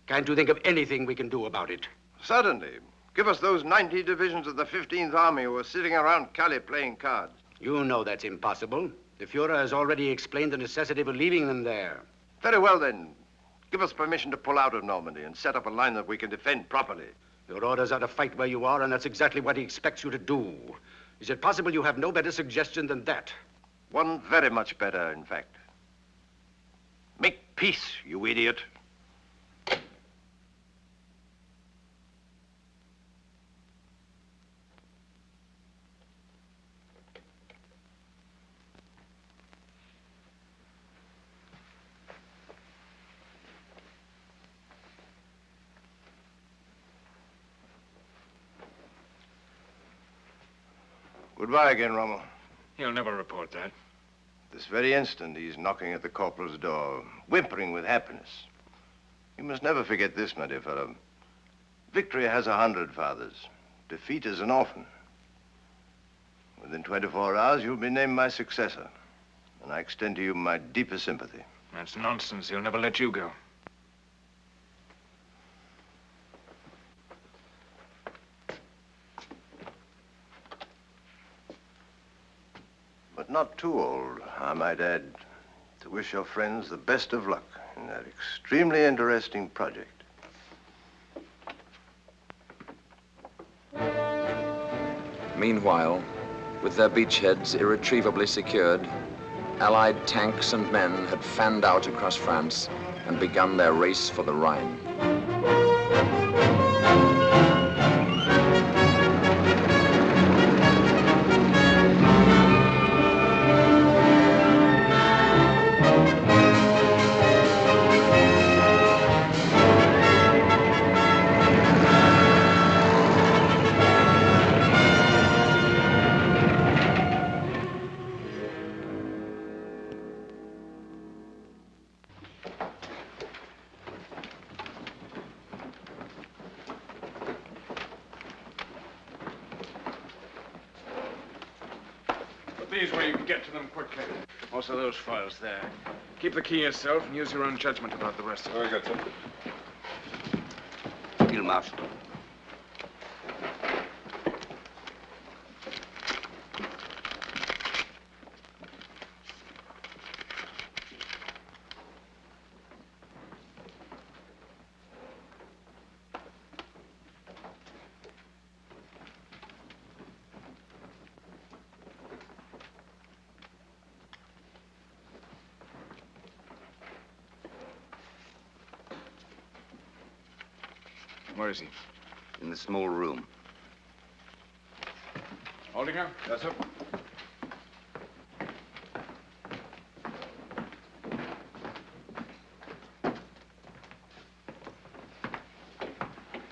Can't you think of anything we can do about it? Certainly. Give us those 90 divisions of the 15th Army who are sitting around Calais playing cards. You know that's impossible. The Fuhrer has already explained the necessity for leaving them there. Very well, then. Give us permission to pull out of Normandy and set up a line that we can defend properly. Your orders are to fight where you are, and that's exactly what he expects you to do. Is it possible you have no better suggestion than that? One very much better, in fact. Make peace, you idiot. Goodbye again, Rommel. He'll never report that. This very instant, he's knocking at the corporal's door, whimpering with happiness. You must never forget this, my dear fellow. Victory has 100 fathers. Defeat is an orphan. Within 24 hours, you'll be named my successor. And I extend to you my deepest sympathy. That's nonsense. He'll never let you go. But not too old, I might add, to wish your friends the best of luck in that extremely interesting project. Meanwhile, with their beachheads irretrievably secured, Allied tanks and men had fanned out across France and begun their race for the Rhine. These where you can get to them quickly. Also those files there. Keep the key yourself and use your own judgment about the rest of it. Very good, sir. Field Marshal. Where is he? In the small room. Holding her? Yes, sir.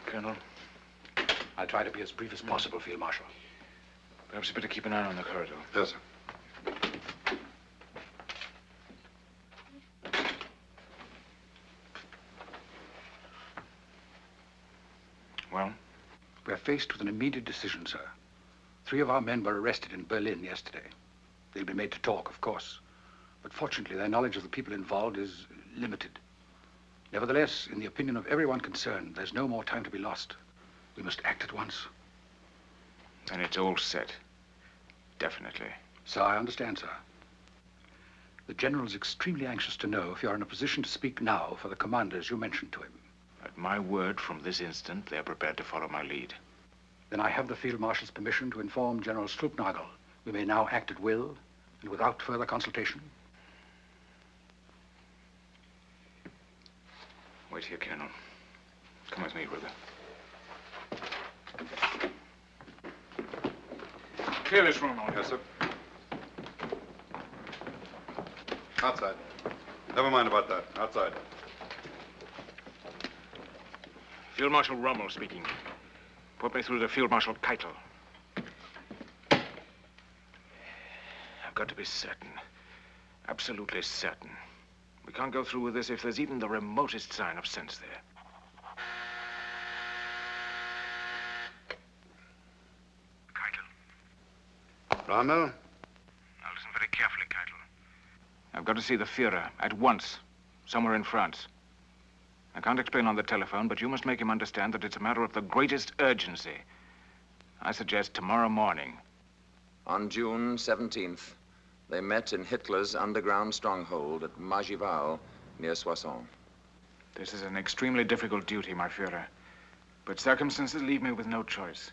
Colonel, I'll try to be as brief as possible, Field Marshal. Perhaps you better keep an eye on the corridor. Yes, sir. Well? We're faced with an immediate decision, sir. 3 of our men were arrested in Berlin yesterday. They'll be made to talk, of course. But fortunately, their knowledge of the people involved is limited. Nevertheless, in the opinion of everyone concerned, there's no more time to be lost. We must act at once. And it's all set. Definitely. So I understand, sir. The general's extremely anxious to know if you're in a position to speak now for the commanders you mentioned to him. At my word, from this instant, they're prepared to follow my lead. Then I have the Field Marshal's permission to inform General Stulpnagel. We may now act at will and without further consultation. Wait here, Colonel. Come with me, Ruger. Clear this room, all. Yes, sir. Outside. Never mind about that. Outside. Field Marshal Rommel speaking. Put me through to Field Marshal Keitel. I've got to be certain. Absolutely certain. We can't go through with this if there's even the remotest sign of sense there. Rommel? Now listen very carefully, Keitel. I've got to see the Führer at once, somewhere in France. I can't explain on the telephone, but you must make him understand that it's a matter of the greatest urgency. I suggest tomorrow morning. On June 17th, they met in Hitler's underground stronghold at Magival, near Soissons. This is an extremely difficult duty, my Führer. But circumstances leave me with no choice.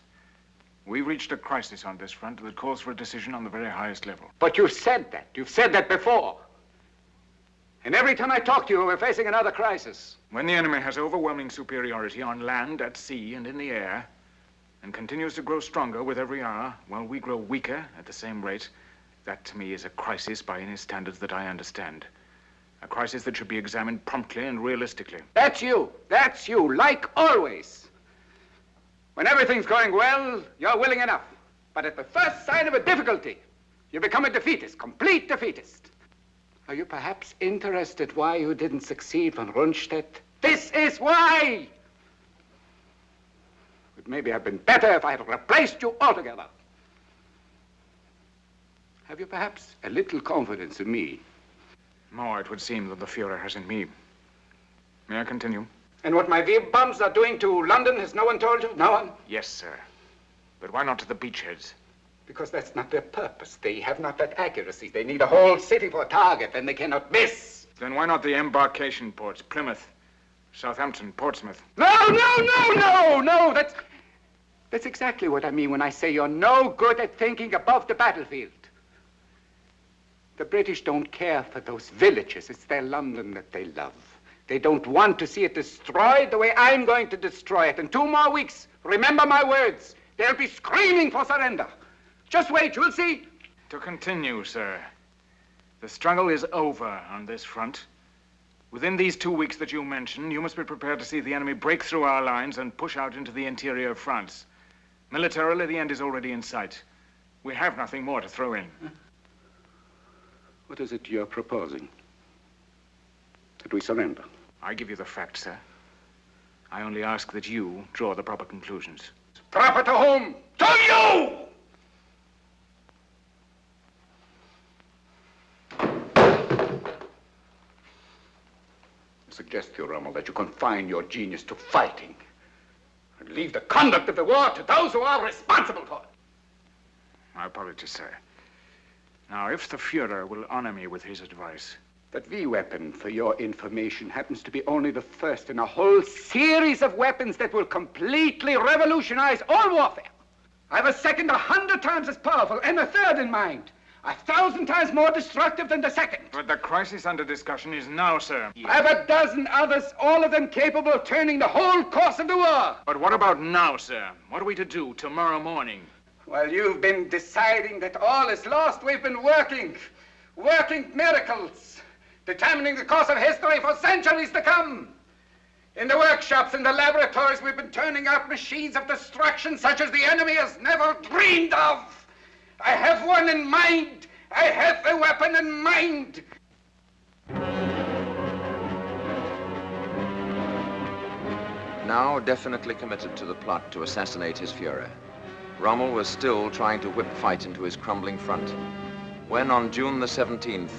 We've reached a crisis on this front that calls for a decision on the very highest level. But you've said that. You've said that before. And every time I talk to you, we're facing another crisis. When the enemy has overwhelming superiority on land, at sea, and in the air, and continues to grow stronger with every hour, while we grow weaker at the same rate, that to me is a crisis by any standards that I understand. A crisis that should be examined promptly and realistically. That's you. That's you, like always. When everything's going well, you're willing enough. But at the first sign of a difficulty, you become a defeatist, complete defeatist. Are you perhaps interested why you didn't succeed von Rundstedt? This is why! It maybe have been better if I had replaced you altogether. Have you perhaps a little confidence in me? More, it would seem, than the Führer has in me. May I continue? And what my V bombs are doing to London, has no one told you? No one? Yes, sir. But why not to the beachheads? Because that's not their purpose. They have not that accuracy. They need a whole city for a target, and they cannot miss. Then why not the embarkation ports? Plymouth, Southampton, Portsmouth. No! That's exactly what I mean when I say you're no good at thinking above the battlefield. The British don't care for those villages. It's their London that they love. They don't want to see it destroyed the way I'm going to destroy it. In 2 more weeks, remember my words, they'll be screaming for surrender. Just wait, you'll see. To continue, sir. The struggle is over on this front. Within these 2 weeks that you mentioned, you must be prepared to see the enemy break through our lines and push out into the interior of France. Militarily, the end is already in sight. We have nothing more to throw in. What is it you're proposing? That we surrender? I give you the facts, sir. I only ask that you draw the proper conclusions. Proper to whom? To you! I suggest to you, Rommel, that you confine your genius to fighting and leave the conduct of the war to those who are responsible for it. My apologies, sir. Now, if the Führer will honor me with his advice. That V-weapon, for your information, happens to be only the first in a whole series of weapons that will completely revolutionize all warfare. I have a second 100 times as powerful and a third in mind. 1,000 times more destructive than the second. But the crisis under discussion is now, sir. I have a dozen others, all of them capable of turning the whole course of the war. But what about now, sir? What are we to do tomorrow morning? While you've been deciding that all is lost, we've been working miracles, determining the course of history for centuries to come. In the workshops, in the laboratories, we've been turning out machines of destruction such as the enemy has never dreamed of. I have one in mind. I have the weapon in mind. Now definitely committed to the plot to assassinate his Führer, Rommel was still trying to whip fight into his crumbling front, when on June the 17th,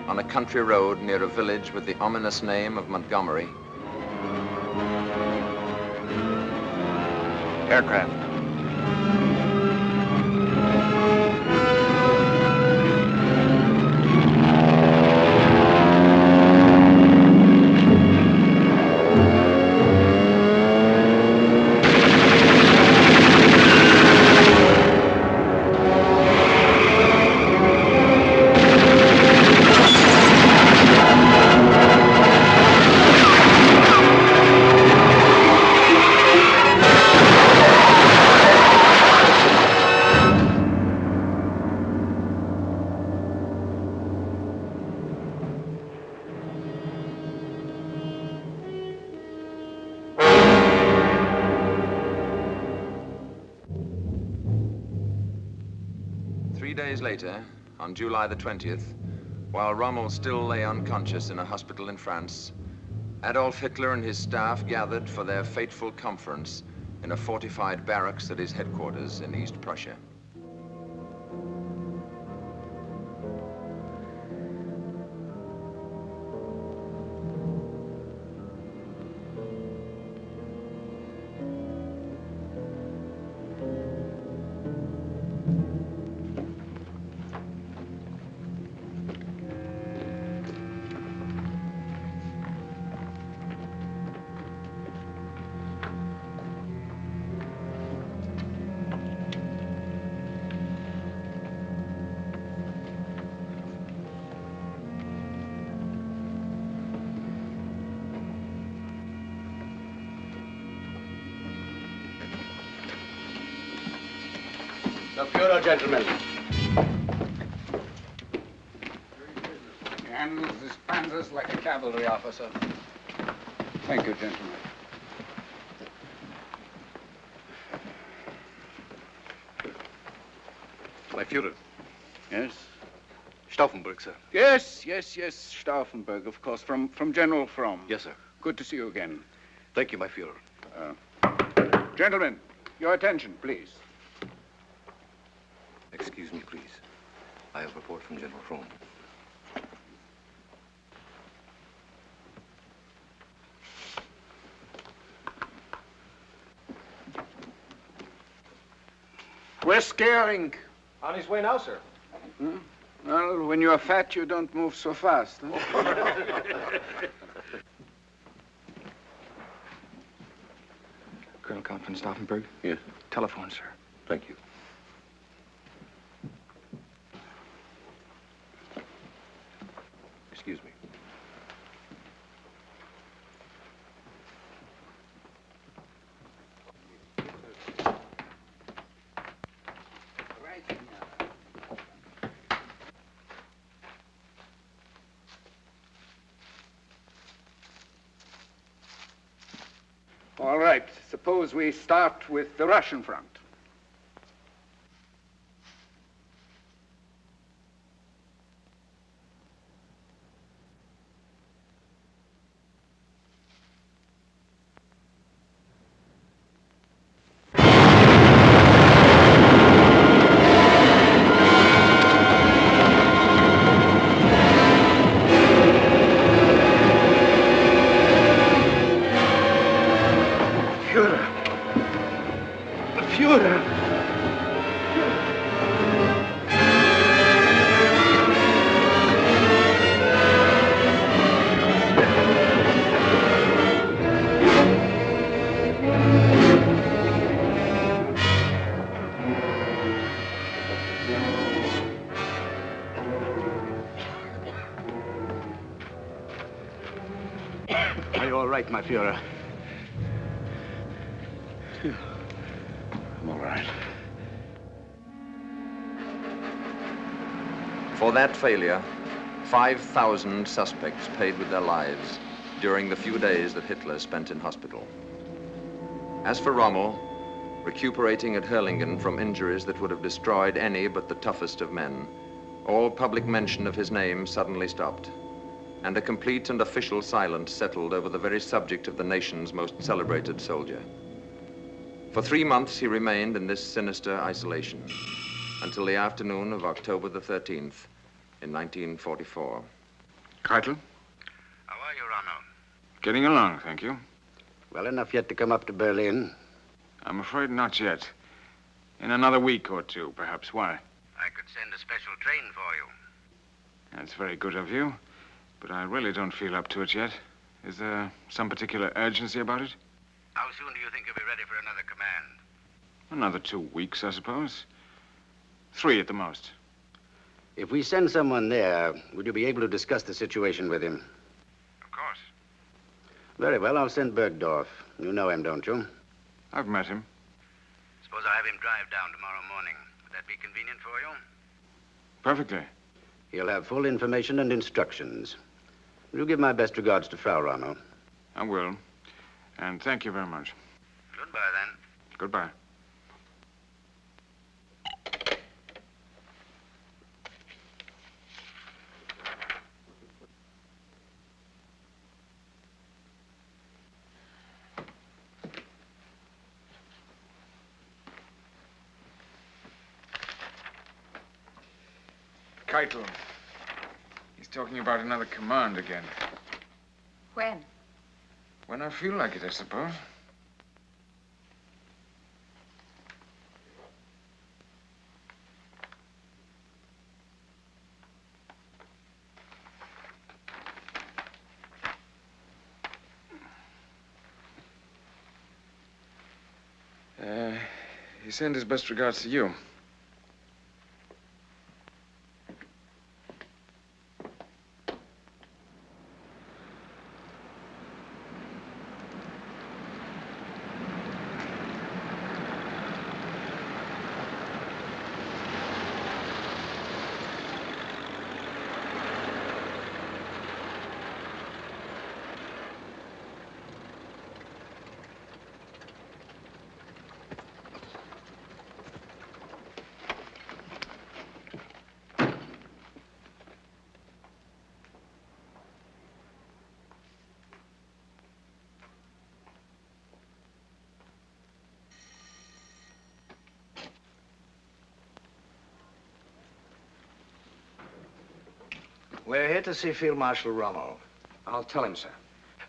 on a country road near a village with the ominous name of Montgomery, aircraft. Later, on July the 20th, while Rommel still lay unconscious in a hospital in France, Adolf Hitler and his staff gathered for their fateful conference in a fortified barracks at his headquarters in East Prussia. The Fuhrer, gentlemen. He handles his panzers like a cavalry officer. Thank you, gentlemen. My Führer. Yes? Stauffenberg, sir. Yes, Stauffenberg, of course, from General Fromm. Yes, sir. Good to see you again. Thank you, my Führer. Gentlemen, your attention, please. Excuse me, please. I have a report from General Fromm. Where's Scaring? On his way now, sir. Hmm? Well, when you're fat, you don't move so fast. Huh? Colonel Count von Stauffenberg? Yes. Telephone, sir. Thank you. Excuse me. All right. Suppose we start with the Russian front. Are you all right, my Führer? I'm all right. For that failure, 5,000 suspects paid with their lives during the few days that Hitler spent in hospital. As for Rommel, recuperating at Hurlingen from injuries that would have destroyed any but the toughest of men, all public mention of his name suddenly stopped, and a complete and official silence settled over the very subject of the nation's most celebrated soldier. For 3 months, he remained in this sinister isolation, until the afternoon of October the 13th in 1944. Keitel? How are you, Ronald? Getting along, thank you. Well enough yet to come up to Berlin? I'm afraid not yet. In another week or two, perhaps. Why? I could send a special train for you. That's very good of you, but I really don't feel up to it yet. Is there some particular urgency about it? How soon do you think you'll be ready for another command? Another 2 weeks, I suppose. 3 at the most. If we send someone there, would you be able to discuss the situation with him? Of course. Very well, I'll send Bergdorf. You know him, don't you? I've met him. Suppose I have him drive down tomorrow morning. Would that be convenient for you? Perfectly. He'll have full information and instructions. Will you give my best regards to Frau Ronald? I will. And thank you very much. Goodbye, then. Goodbye. Keitel. He's talking about another command again. When? When I feel like it, I suppose. He sent his best regards to you. We're here to see Field Marshal Rommel. I'll tell him, sir.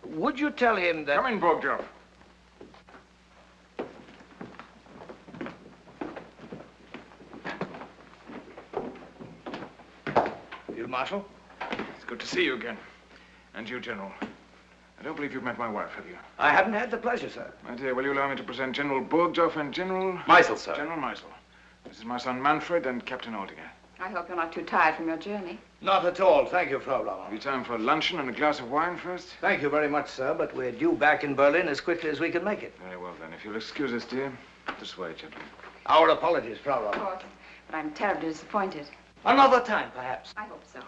Would you tell him that... Come in, Bogdov. Field Marshal? It's good to see you again. And you, General. I don't believe you've met my wife, have you? I haven't had the pleasure, sir. My dear, will you allow me to present General Bogdov and General... Meisel, sir. General Meisel. This is my son Manfred and Captain Altinger. I hope you're not too tired from your journey. Not at all. Thank you, Frau Rommel. Be time for luncheon and a glass of wine first? Thank you very much, sir, but we're due back in Berlin as quickly as we can make it. Very well, then. If you'll excuse us, dear. This way, gentlemen. Our apologies, Frau Of Rommel. course. But I'm terribly disappointed. Another time, perhaps. I hope so.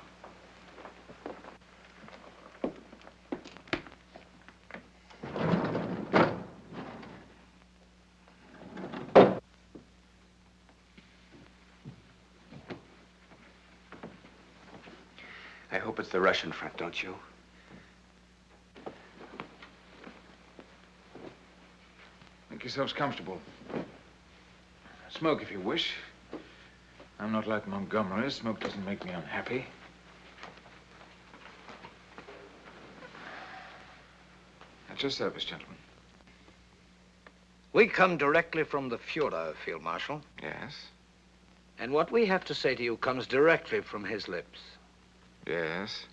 I hope it's the Russian front, don't you? Make yourselves comfortable. Smoke if you wish. I'm not like Montgomery. Smoke doesn't make me unhappy. At your service, gentlemen. We come directly from the Fuhrer, Field Marshal. Yes? And what we have to say to you comes directly from his lips. Yes?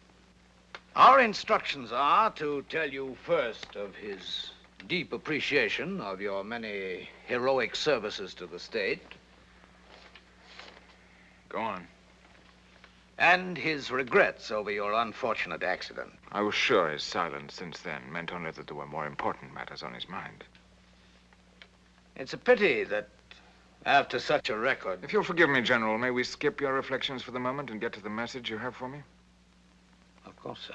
Our instructions are to tell you first of his deep appreciation of your many heroic services to the state. Go on. And his regrets over your unfortunate accident. I was sure his silence since then meant only that there were more important matters on his mind. It's a pity that after such a record... If you'll forgive me, General, may we skip your reflections for the moment and get to the message you have for me? Of course, sir.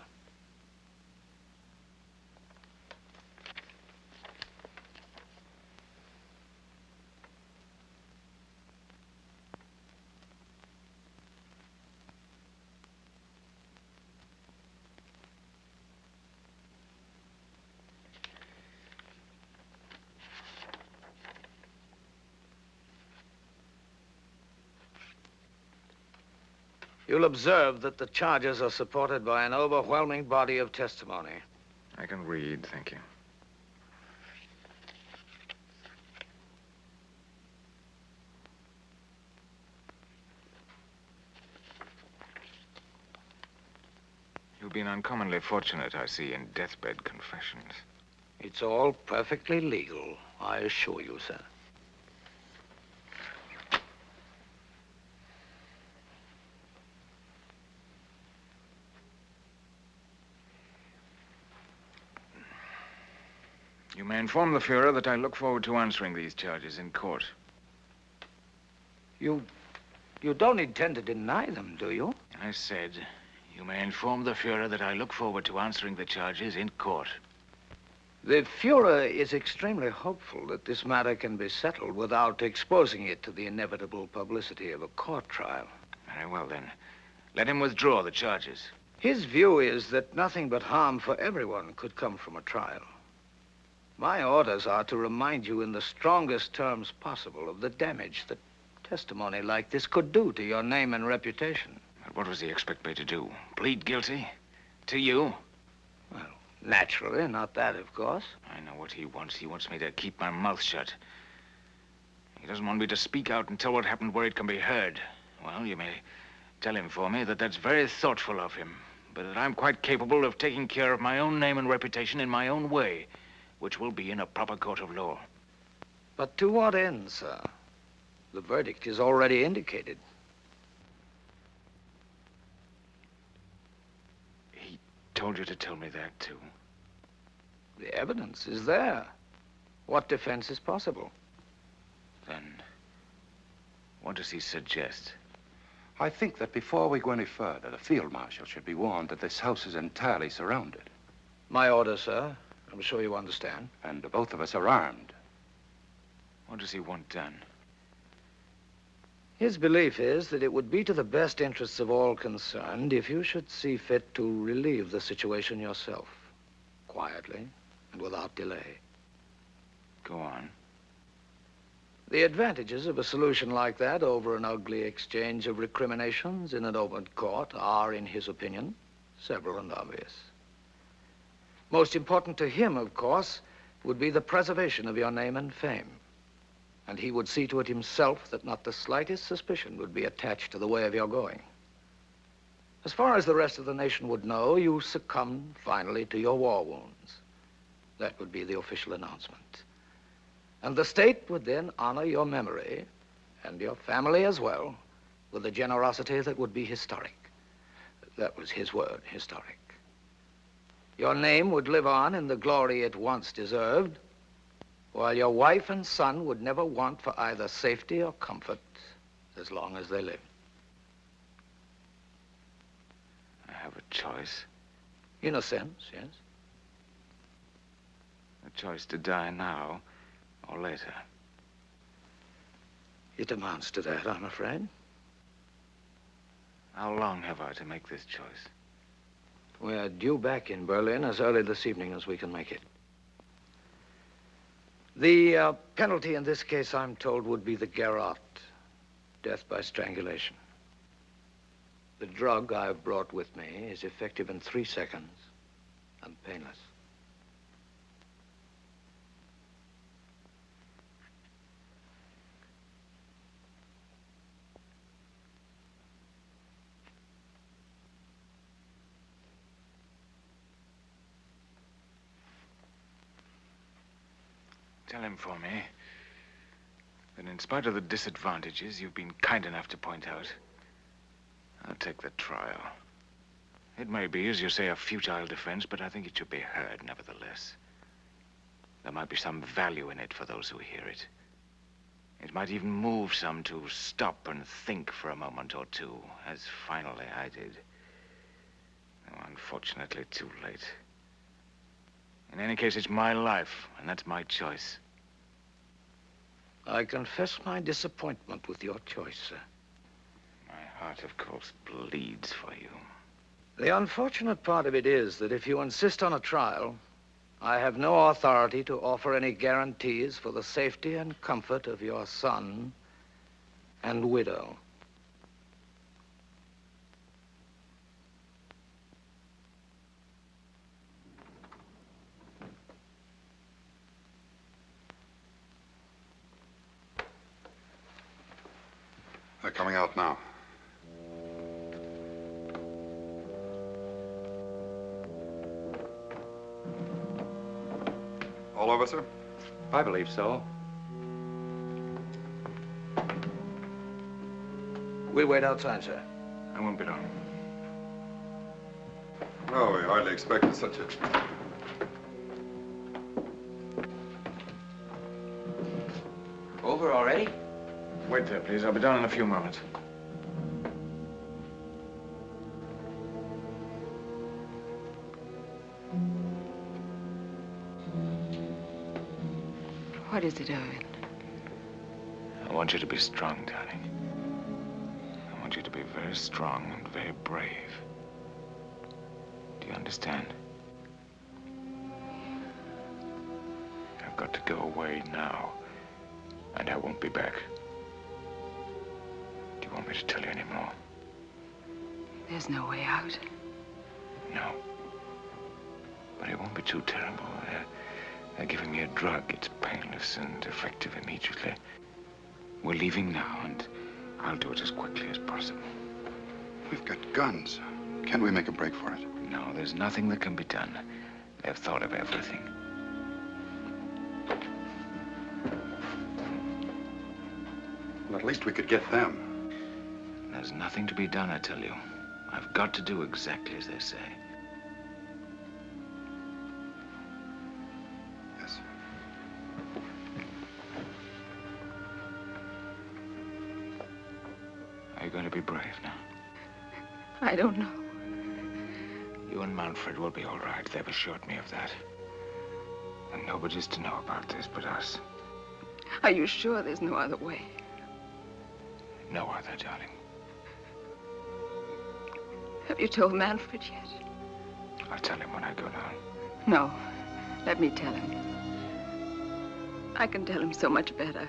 You'll observe that the charges are supported by an overwhelming body of testimony. I can read, thank you. You've been uncommonly fortunate, I see, in deathbed confessions. It's all perfectly legal, I assure you, sir. You may inform the Fuhrer that I look forward to answering these charges in court. You don't intend to deny them, do you? I said, you may inform the Fuhrer that I look forward to answering the charges in court. The Fuhrer is extremely hopeful that this matter can be settled without exposing it to the inevitable publicity of a court trial. Very well, then. Let him withdraw the charges. His view is that nothing but harm for everyone could come from a trial. My orders are to remind you in the strongest terms possible of the damage that testimony like this could do to your name and reputation. But what does he expect me to do? Plead guilty? To you? Well, naturally, not that, of course. I know what he wants. He wants me to keep my mouth shut. He doesn't want me to speak out and tell what happened where it can be heard. Well, you may tell him for me that that's very thoughtful of him, but that I'm quite capable of taking care of my own name and reputation in my own way, which will be in a proper court of law. But to what end, sir? The verdict is already indicated. He told you to tell me that, too? The evidence is there. What defense is possible? Then, what does he suggest? I think that before we go any further, the field marshal should be warned that this house is entirely surrounded. My order, sir. I'm sure you understand. And both of us are armed. What does he want done? His belief is that it would be to the best interests of all concerned if you should see fit to relieve the situation yourself, quietly and without delay. Go on. The advantages of a solution like that over an ugly exchange of recriminations in an open court are, in his opinion, several and obvious. Most important to him, of course, would be the preservation of your name and fame. And he would see to it himself that not the slightest suspicion would be attached to the way of your going. As far as the rest of the nation would know, you succumbed finally to your war wounds. That would be the official announcement. And the state would then honor your memory, and your family as well, with a generosity that would be historic. That was his word, historic. Your name would live on in the glory it once deserved, while your wife and son would never want for either safety or comfort as long as they lived. I have a choice. In a sense, yes. A choice to die now or later. It amounts to that, I'm afraid. How long have I to make this choice? We're due back in Berlin as early this evening as we can make it. The penalty in this case, I'm told, would be the garrote, death by strangulation. The drug I've brought with me is effective in 3 seconds and painless. Tell him for me that in spite of the disadvantages you've been kind enough to point out, I'll take the trial. It may be, as you say, a futile defense, but I think it should be heard nevertheless. There might be some value in it for those who hear it. It might even move some to stop and think for a moment or two, as finally I did. Though unfortunately too late. In any case, it's my life, and that's my choice. I confess my disappointment with your choice, sir. My heart, of course, bleeds for you. The unfortunate part of it is that if you insist on a trial, I have no authority to offer any guarantees for the safety and comfort of your son and widow. They're coming out now. All over, sir? I believe so. We'll wait outside, sir. I won't be long. No, we hardly expected such a... Over already? Wait there, please. I'll be down in a few moments. What is it, Irwin? I want you to be strong, darling. I want you to be very strong and very brave. Do you understand? I've got to go away now, and I won't be back. Do you want me to tell you any more? There's no way out. No. But it won't be too terrible. They're giving me a drug. It's painless and effective immediately. We're leaving now, and I'll do it as quickly as possible. We've got guns. Can't we make a break for it? No, there's nothing that can be done. They've thought of everything. Well, at least we could get them. There's nothing to be done, I tell you. I've got to do exactly as they say. Yes. Are you going to be brave now? I don't know. You and Manfred will be all right. They've assured me of that. And nobody's to know about this but us. Are you sure there's no other way? No other, darling. Have you told Manfred yet? I'll tell him when I go down. No. Let me tell him. I can tell him so much better.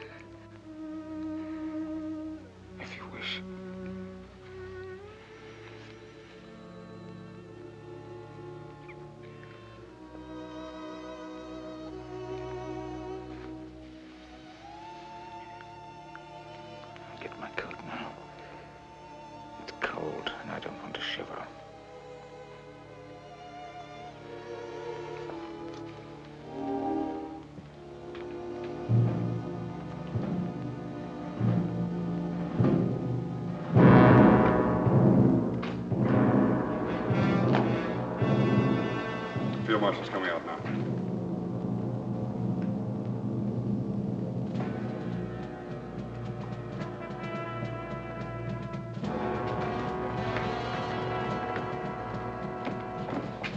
Marshal's coming out now.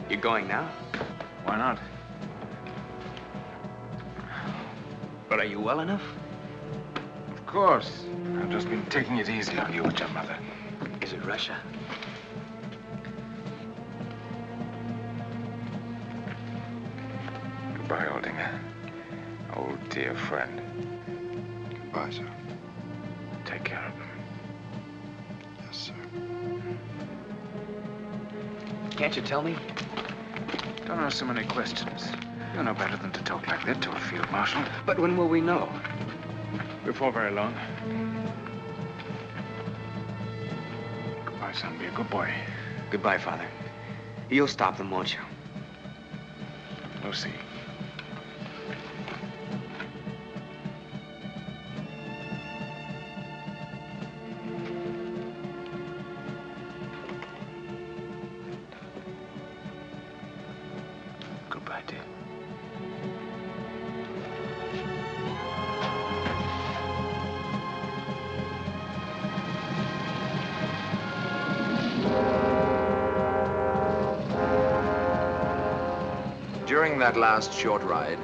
You going now? Why not? But are you well enough? Of course. I've just been taking it easy on you with your mother. Is it Russia? Goodbye, Oldinger. Old dear friend. Goodbye, sir. Take care of him. Yes, sir. Can't you tell me? Don't ask so many questions. You're no better than to talk like that to a field marshal. But when will we know? Before very long. Goodbye, son. Be a good boy. Goodbye, Father. You'll stop them, won't you? We'll see. Goodbye, dear. During that last short ride,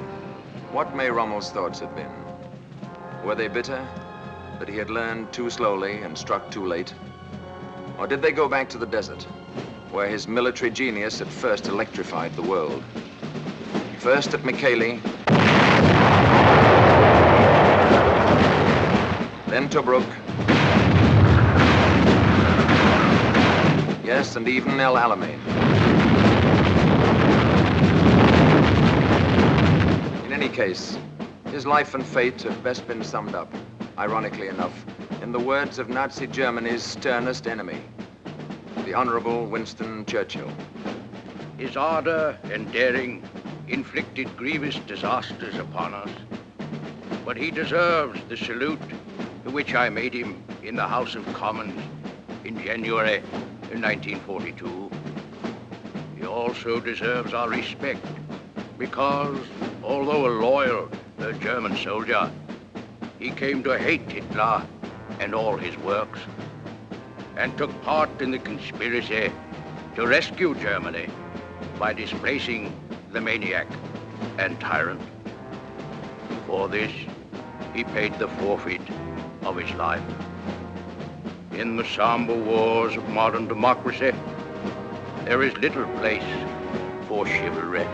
what may Rommel's thoughts have been? Were they bitter that he had learned too slowly and struck too late? Or did they go back to the desert, where his military genius had first electrified the world? First at Mikaeli, then Tobruk, yes, and even El Alamein. In any case, his life and fate have best been summed up, ironically enough, in the words of Nazi Germany's sternest enemy, the Honorable Winston Churchill. His ardor and daring inflicted grievous disasters upon us, but he deserves the salute to which I made him in the House of Commons in January 1942. He also deserves our respect because, although a loyal German soldier, he came to hate Hitler and all his works, and took part in the conspiracy to rescue Germany by displacing the maniac and tyrant. For this, he paid the forfeit of his life. In the somber wars of modern democracy, there is little place for chivalry.